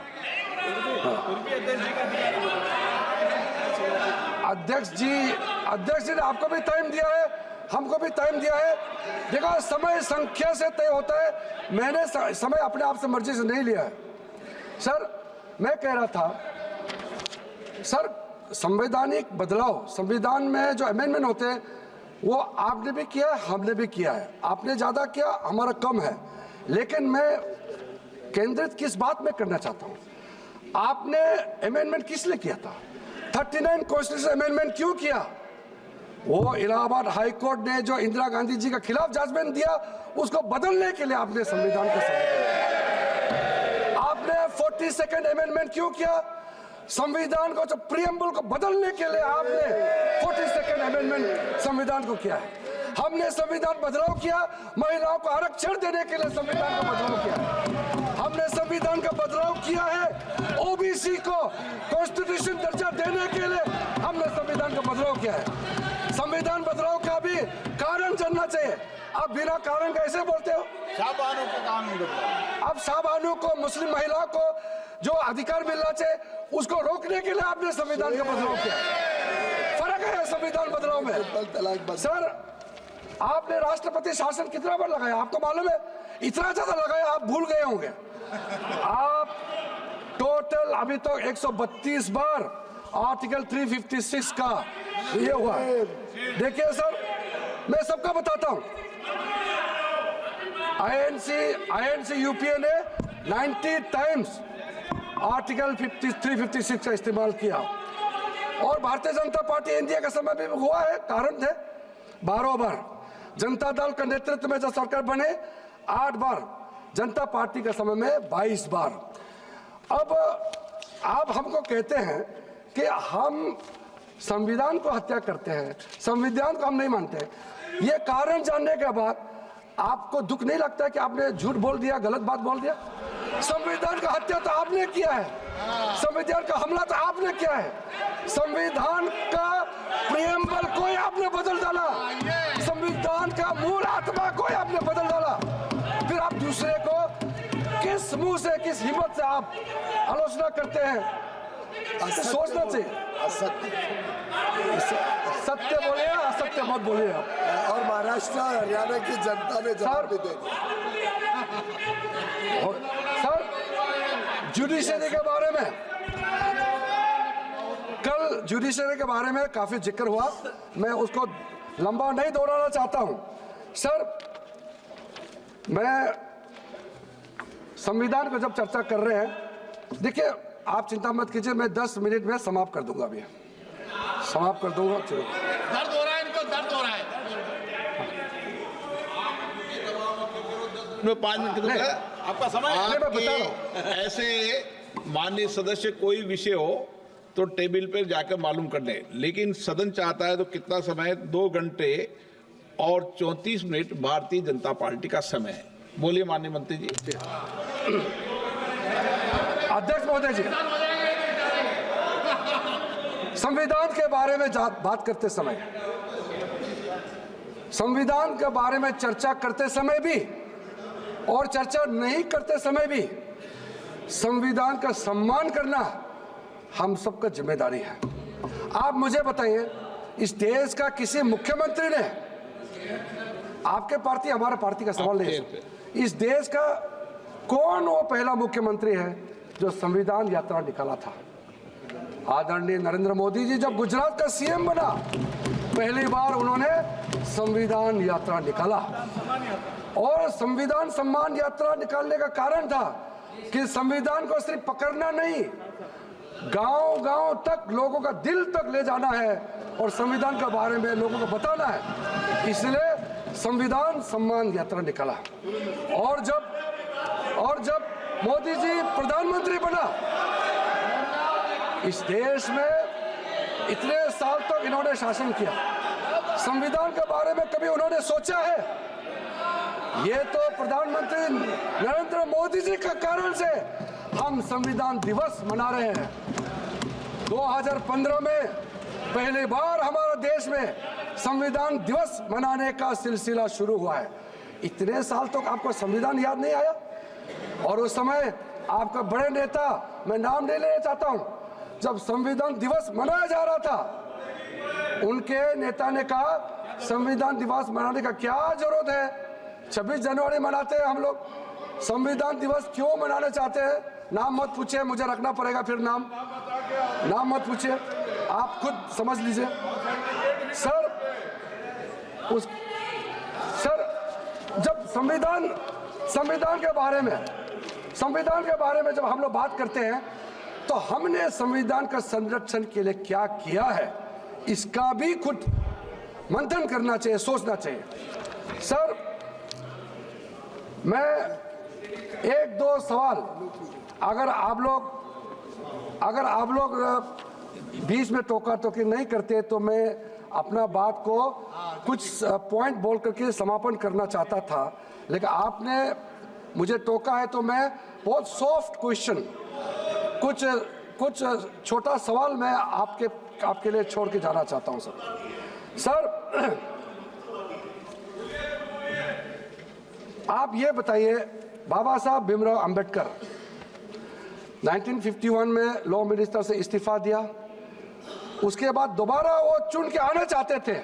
अध्यक्ष जी ने आपको भी टाइम दिया है, हमको भी टाइम दिया है। देखो, समय संख्या से तय होता है, मैंने समय अपने आप से मर्जी से नहीं लिया है। सर, मैं कह रहा था, सर, संवैधानिक बदलाव, संविधान में जो अमेंडमेंट होते हैं, वो आपने भी किया है, हमने भी किया है। आपने ज्यादा किया, हमारा कम है, लेकिन मैं केंद्रित किस बात में करना चाहता हूं। आपने अमेंडमेंट किस लिए किया था? 39 कॉन्स्टिट्यूशन अमेंडमेंट क्यों किया? वो इलाहाबाद हाई कोर्ट ने जो इंदिरा गांधी जी के खिलाफ जजमेंट दिया, उसको बदलने के लिए आपने संविधान को आपने 42nd अमेंडमेंट क्यों किया? संविधान को, जो प्रियम्बल को बदलने के लिए आपने 42nd अमेंडमेंट संविधान को किया है। हमने संविधान बदलाव किया, महिलाओं को आरक्षण देने के लिए संविधान का बदलाव किया। हमने संविधान का बदलाव किया है, ओबीसी को कॉन्स्टिट्यूशन दर्जा देने के लिए हमने संविधान का बदलाव किया है। संविधान बदलाव का भी कारण जानना चाहिए। आप बिना कारण कैसे बोलते हो? शाहबानों को कानून, अब शाहबानों को, मुस्लिम महिलाओं को जो अधिकार मिलना चाहिए, उसको रोकने के लिए आपने संविधान का बदलाव किया। फर्क है संविधान बदलाव में। सर, आपने राष्ट्रपति शासन कितना बार लगाया आपको मालूम है? इतना ज्यादा लगाया आप भूल गए होंगे। टोटल अभी तो 132 बार आर्टिकल 356 का ये हुआ। देखिए सर, मैं सबका बताता हूं, आईएनसी यूपीए ने 90 टाइम्स आर्टिकल 356 का इस्तेमाल किया, और भारतीय जनता पार्टी एनडीए का समय भी हुआ है, कारण थे 12 बार। जनता दल का नेतृत्व में जब सरकार बने 8 बार, जनता पार्टी के समय में 22 बार। अब आप हमको कहते हैं कि हम संविधान को हत्या करते हैं, संविधान को हम नहीं मानते। ये कारण जानने के बाद आपको दुख नहीं लगता कि आपने झूठ बोल दिया, गलत बात बोल दिया? संविधान का हत्या तो आपने किया है, संविधान का हमला तो आपने किया है, संविधान का प्रियम्बल कोई आपने बदल डाला, संविधान का मूल आत्मा कोई आपने बदल डाला, फिर आप दूसरे को किस मुंह से, किस हिम्मत से आप आलोचना करते हैं? सोचना चाहिए। सत्य बोलिए, असत्य मत बोलिए आप। और महाराष्ट्र और हरियाणा की जनता ने जवाब भी दे दिया। सर, जुडिशरी के बारे में कल जुडिशरी के बारे में काफी जिक्र हुआ, मैं उसको लंबा नहीं दोहराना चाहता हूं। सर, मैं संविधान को जब चर्चा कर रहे हैं, देखिए आप चिंता मत कीजिए, मैं 10 मिनट में समाप्त कर दूंगा, अभी समाप्त कर दूंगा। दर्द हो रहा है इनको, दर्द हो रहा है। मैं 5 मिनट दूंगा आपका समय है। मैं बता रहा हूं। ऐसे माननीय सदस्य कोई विषय हो तो टेबल पर जाकर मालूम कर लें, लेकिन सदन चाहता है तो कितना समय? 2 घंटे और 34 मिनट भारतीय जनता पार्टी का समय है। बोलिए माननीय मंत्री जी। अध्यक्ष महोदय जी, संविधान के बारे में बात करते समय, संविधान के बारे में चर्चा करते समय भी और चर्चा नहीं करते समय भी संविधान का सम्मान करना हम सबका जिम्मेदारी है। आप मुझे बताइए, इस देश का किसी मुख्यमंत्री ने, आपके पार्टी हमारा पार्टी का सवाल नहीं है, इस देश का कौन वो पहला मुख्यमंत्री है जो संविधान यात्रा निकाला था? आदरणीय नरेंद्र मोदी जी जब गुजरात का सीएम बना, पहली बार उन्होंने संविधान यात्रा निकाला, और संविधान सम्मान यात्रा निकालने का कारण था कि संविधान को सिर्फ पकड़ना नहीं, गांव-गांव तक, लोगों का दिल तक ले जाना है और संविधान के बारे में लोगों को बताना है। इसलिए संविधान सम्मान यात्रा निकाला। और जब मोदी जी प्रधानमंत्री बना, इस देश में इतने साल तक इन्होंने शासन किया, संविधान के बारे में कभी उन्होंने सोचा है? ये तो प्रधानमंत्री नरेंद्र मोदी जी के कारण से हम संविधान दिवस मना रहे हैं। 2015 में पहली बार हमारे देश में संविधान दिवस मनाने का सिलसिला शुरू हुआ है। इतने साल तक आपको संविधान याद नहीं आया? और उस समय आपका बड़े नेता, मैं नाम नहीं लेना चाहता हूं, जब संविधान दिवस मनाया जा रहा था, उनके नेता ने कहा संविधान दिवस मनाने का क्या जरूरत है? 26 जनवरी मनाते हैं हम लोग, संविधान दिवस क्यों मनाना चाहते हैं? नाम मत पूछिए, मुझे रखना पड़ेगा फिर नाम मत पूछिए, आप खुद समझ लीजिए। सर, जब संविधान के बारे में जब हम लोग बात करते हैं, तो हमने संविधान का संरक्षण के लिए क्या किया है, इसका भी खुद मंथन करना चाहिए, सोचना चाहिए। सर, मैं 1-2 सवाल, अगर आप लोग बीच में टोका टोकी नहीं करते तो मैं अपना बात को कुछ पॉइंट बोल करके समापन करना चाहता था, लेकिन आपने मुझे टोका है, तो मैं बहुत सॉफ्ट क्वेश्चन, कुछ छोटा सवाल मैं आपके लिए छोड़ के जाना चाहता हूं। सर, आप ये बताइए, बाबा साहब भीमराव अंबेडकर 1951 में लॉ मिनिस्टर से इस्तीफा दिया, उसके बाद दोबारा वो चुन के आना चाहते थे।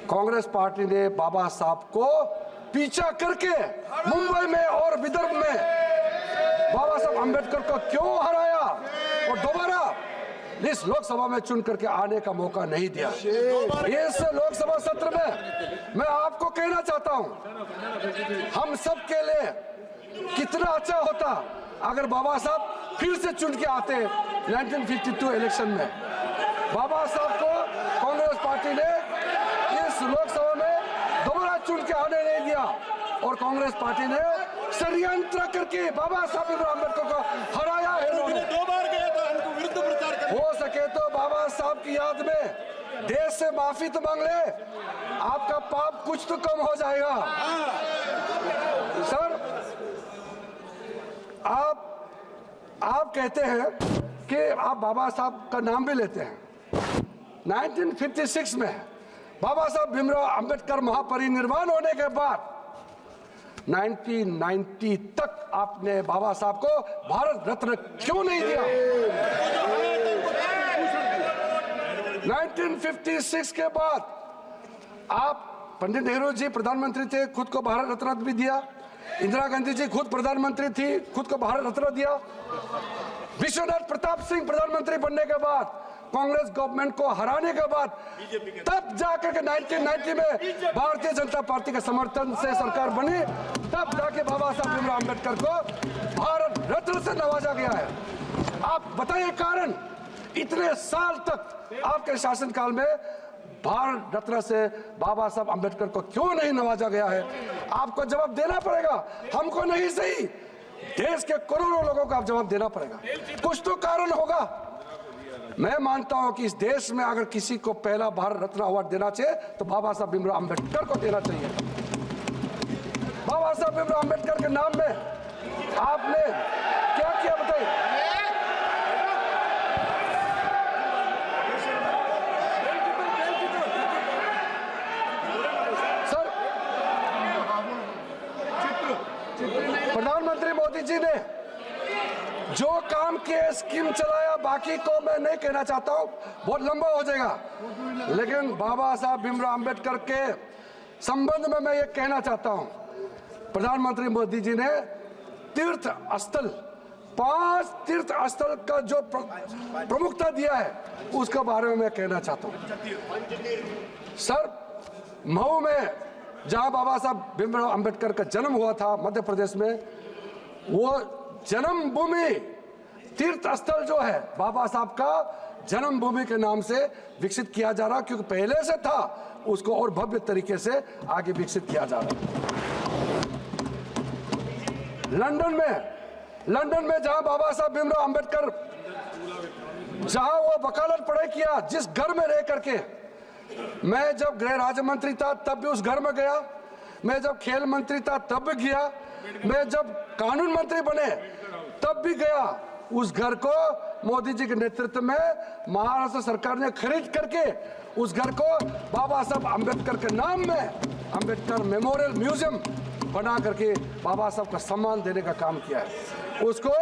कांग्रेस पार्टी ने बाबा साहब को पीछा करके मुंबई में और विदर्भ में बाबा साहब अंबेडकर को क्यों हराया और दोबारा इस लोकसभा में चुन करके आने का मौका नहीं दिया। इस लोकसभा सत्र में मैं आपको कहना चाहता हूं, हम सब के लिए कितना अच्छा होता अगर बाबा साहब फिर से चुन के आते 1952 इलेक्शन में। बाबा साहब को कांग्रेस पार्टी ने इस लोकसभा में दोबारा चुन के आने नहीं दिया और कांग्रेस पार्टी ने षड्यंत्र करके बाबा साहब भीमराव अम्बेडकर को हराया है। दो बार गए तो हमको विरुद्ध प्रचार कर। हो सके तो बाबा साहब की याद में देश से माफी तो मांग ले, आपका पाप कुछ तो कम हो जाएगा। सर, आप कहते हैं कि आप बाबा साहब का नाम भी लेते हैं। 1956 में बाबा साहब भीमराव अंबेडकर महापरिनिर्वाण होने के बाद 1990 तक आपने बाबा साहब को भारत रत्न क्यों नहीं दिया? 1956 के बाद आप, पंडित नेहरू जी प्रधानमंत्री थे, खुद को भारत रत्न भी दिया। इंदिरा गांधी जी खुद प्रधानमंत्री थी, खुद को भारत रत्न दिया। विश्वनाथ प्रताप सिंह प्रधानमंत्री बनने के बाद, कांग्रेस गवर्नमेंट को हराने के बाद, तब जाकर के 1990 में भारतीय जनता पार्टी के समर्थन से सरकार बनी, तब जाके बाबा साहब भीमराव अम्बेडकर को भारत रत्न से नवाजा गया है। आप बताइए कारण, इतने साल तक आपके शासनकाल में भारत रत्न से बाबा साहब अम्बेडकर को क्यों नहीं नवाजा गया है? आपको जवाब देना पड़ेगा, हमको नहीं सही, देश के करोड़ों लोगों को आप जवाब देना पड़ेगा। कुछ तो कारण होगा। मैं मानता हूं कि इस देश में अगर किसी को पहला भारत रत्न अवार्ड देना चाहिए तो बाबा साहब भीमराव अम्बेडकर को देना चाहिए। बाबा साहब भीमराव अम्बेडकर के नाम में आपने क्या किया बताइए? प्रधानमंत्री मोदी जी ने जो काम किए, स्कीम चलाया, बाकी को मैं नहीं कहना चाहता हूं, बहुत लंबा हो जाएगा। लेकिन बाबा साहब भीमराव अम्बेडकर के संबंध में मैं ये कहना चाहता हूं, प्रधानमंत्री मोदी जी ने तीर्थ स्थल, 5 तीर्थ स्थल का जो प्रमुखता दिया है उसके बारे में मैं कहना चाहता हूं। सर, मऊ में जहां बाबा साहब भीमराव अम्बेडकर का जन्म हुआ था मध्य प्रदेश में, वो जन्मभूमि तीर्थ स्थल जो है बाबा साहब का जन्मभूमि के नाम से विकसित किया जा रहा, क्योंकि पहले से था, उसको और भव्य तरीके से आगे विकसित किया जा रहा। लंदन में जहां बाबा साहब भीमराव अम्बेडकर, जहां वो वकालत पढ़ाई किया, जिस घर में रह करके, मैं जब गृह राज्य मंत्री था तब भी उस घर में गया, मैं जब खेल मंत्री था तब भी गया, मैं जब कानून मंत्री बने तब भी गया। उस घर को मोदी जी के नेतृत्व में महाराष्ट्र सरकार ने खरीद करके उस घर को बाबा साहब अम्बेडकर के नाम में अम्बेडकर मेमोरियल म्यूजियम बना करके बाबा साहब का सम्मान देने का काम किया है। उसको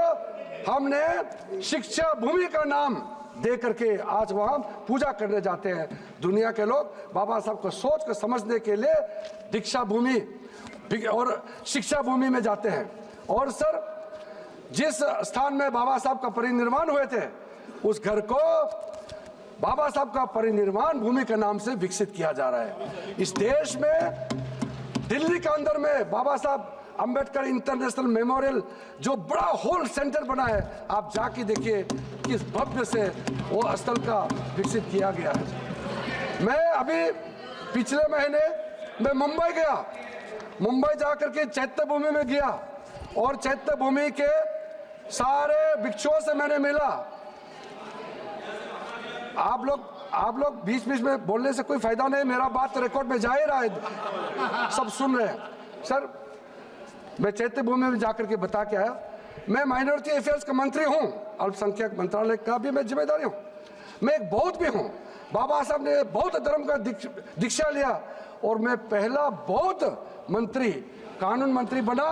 हमने शिक्षा भूमि का नाम दे करके आज वहां पूजा करने जाते हैं। दुनिया के लोग बाबा साहब को सोच कर समझने के लिए दीक्षा भूमि और शिक्षा भूमि में जाते हैं। और सर, जिस स्थान में बाबा साहब का परिनिर्वाण हुए थे, उस घर को बाबा साहब का परिनिर्वाण भूमि के नाम से विकसित किया जा रहा है। इस देश में दिल्ली के अंदर में बाबा साहब अम्बेडकर इंटरनेशनल मेमोरियल जो बड़ा हॉल सेंटर बना है, आप जाके देखिए किस भव्य से वो स्थल का विकसित किया गया है। मैं अभी पिछले महीने मैं मुंबई गया, मुंबई जाकर के चैत्य भूमि में गया और चैत्य भूमि के सारे भिक्षुओं से मैंने मिला। आप लोग बीच बीच में बोलने से कोई फायदा नहीं, मेरा बात रिकॉर्ड में जा ही रहा है, सब सुन रहे हैं। सर, मैं चैत्य भूमि में जाकर के बता के आया, मैं माइनॉरिटी अफेयर्स का मंत्री हूं, अल्पसंख्यक मंत्रालय का भी मैं जिम्मेदारी हूं, मैं एक बौद्ध भी हूं। बाबा साहब ने बौद्ध धर्म का दीक्षा लिया और मैं पहला बौद्ध मंत्री, कानून मंत्री बना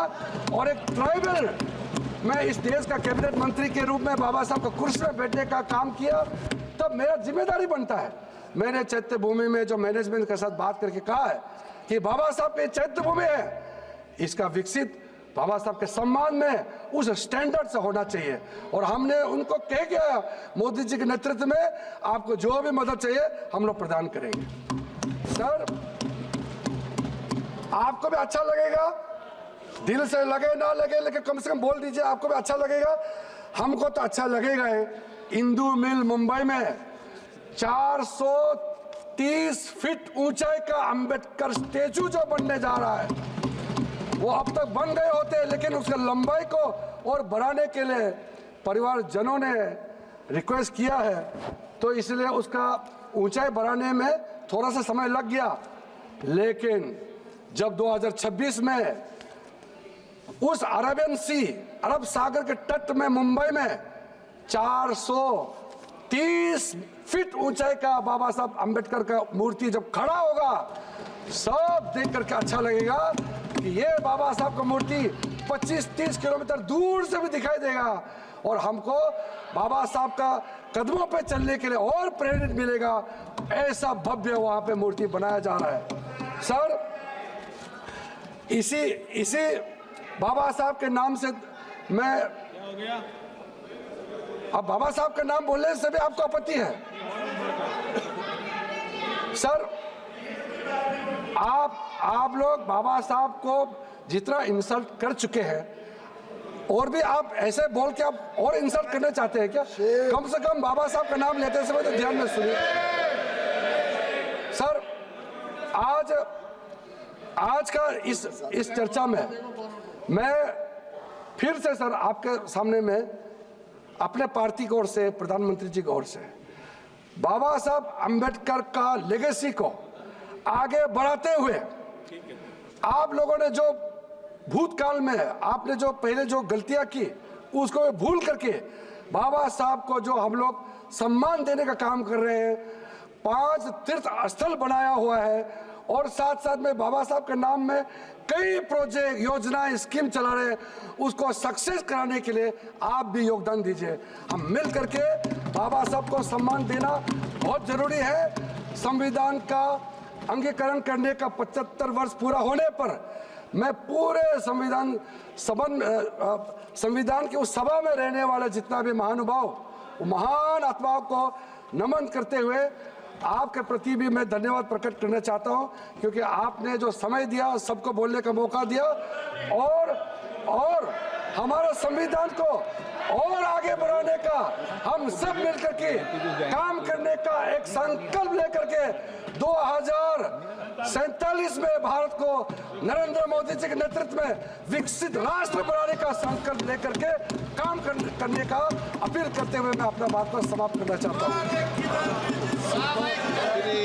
और एक ट्राइबल, मैं इस देश का कैबिनेट मंत्री के रूप में बाबा साहब को कुर्सी में बैठने का काम किया, तब मेरा जिम्मेदारी बनता है। मैंने चैत्य भूमि में जो मैनेजमेंट के साथ बात करके कहा है कि बाबा साहब ये चैत्य भूमि है, इसका विकसित बाबा साहब के सम्मान में उस स्टैंडर्ड से होना चाहिए। और हमने उनको कह गया मोदी जी के नेतृत्व में आपको जो भी मदद चाहिए हम लोग प्रदान करेंगे। सर आपको भी अच्छा लगेगा, दिल से लगे ना लगे लेकिन कम से कम बोल दीजिए, आपको भी अच्छा लगेगा। हमको तो अच्छा लगेगा है। इंदू मिल मुंबई में 430 फीट ऊंचाई का अंबेडकर स्टेचू जो बनने जा रहा है, वो अब तक बन गए होते लेकिन उसका लंबाई को और बढ़ाने के लिए परिवारजनों ने रिक्वेस्ट किया है, तो इसलिए उसका ऊंचाई बढ़ाने में थोड़ा सा समय लग गया। लेकिन जब 2026 में उस अरब सागर के तट में मुंबई में 430 फीट ऊंचाई का बाबा साहब अंबेडकर का मूर्ति जब खड़ा होगा, सब देख करके अच्छा लगेगा कि ये बाबा साहब का मूर्ति 25-30 किलोमीटर दूर से भी दिखाई देगा और हमको बाबा साहब का कदमों पे चलने के लिए और प्रेरित मिलेगा। ऐसा भव्य वहां पे मूर्ति बनाया जा रहा है। सर इसी बाबा साहब के नाम से मैं, अब बाबा साहब का नाम बोलने से भी आपको आपत्ति है? सर आप लोग बाबा साहब को जितना इंसल्ट कर चुके हैं और भी आप ऐसे बोल के आप और इंसल्ट करना चाहते हैं क्या? कम से कम बाबा साहब का नाम लेते समय तो ध्यान में सुनिए। सर आज का इस चर्चा में मैं फिर से सर आपके सामने में अपने पार्टी की ओर से, प्रधानमंत्री जी की ओर से बाबा साहब अंबेडकर का लेगेसी को आगे बढ़ाते हुए आप लोगों ने जो भूतकाल में आपने जो पहले जो गलतियां की उसको भूल करके बाबा साहब को जो हम लोग सम्मान देने का काम कर रहे हैं, 5 तीर्थ स्थल बनाया हुआ है और साथ साथ में बाबा साहब के नाम में कई प्रोजेक्ट, योजनाएं, स्कीम चला रहे हैं, उसको सक्सेस कराने के लिए आप भी योगदान दीजिए। हम मिल करके बाबा साहब को सम्मान देना बहुत जरूरी है। संविधान का अंगीकरण करने का 75 वर्ष पूरा होने पर मैं पूरे संविधान की उस सभा में रहने वाले जितना भी महानुभाव, महान आत्माओं को नमन करते हुए आपके प्रति भी मैं धन्यवाद प्रकट करना चाहता हूं, क्योंकि आपने जो समय दिया, सबको बोलने का मौका दिया और हमारा संविधान को और आगे बढ़ाने का हम सब मिलकर के काम करने का एक संकल्प लेकर के 2047 में भारत को नरेंद्र मोदी जी के नेतृत्व में विकसित राष्ट्र बनाने का संकल्प लेकर के काम करने का अपील करते हुए मैं अपना बात को समाप्त करना चाहता हूँ।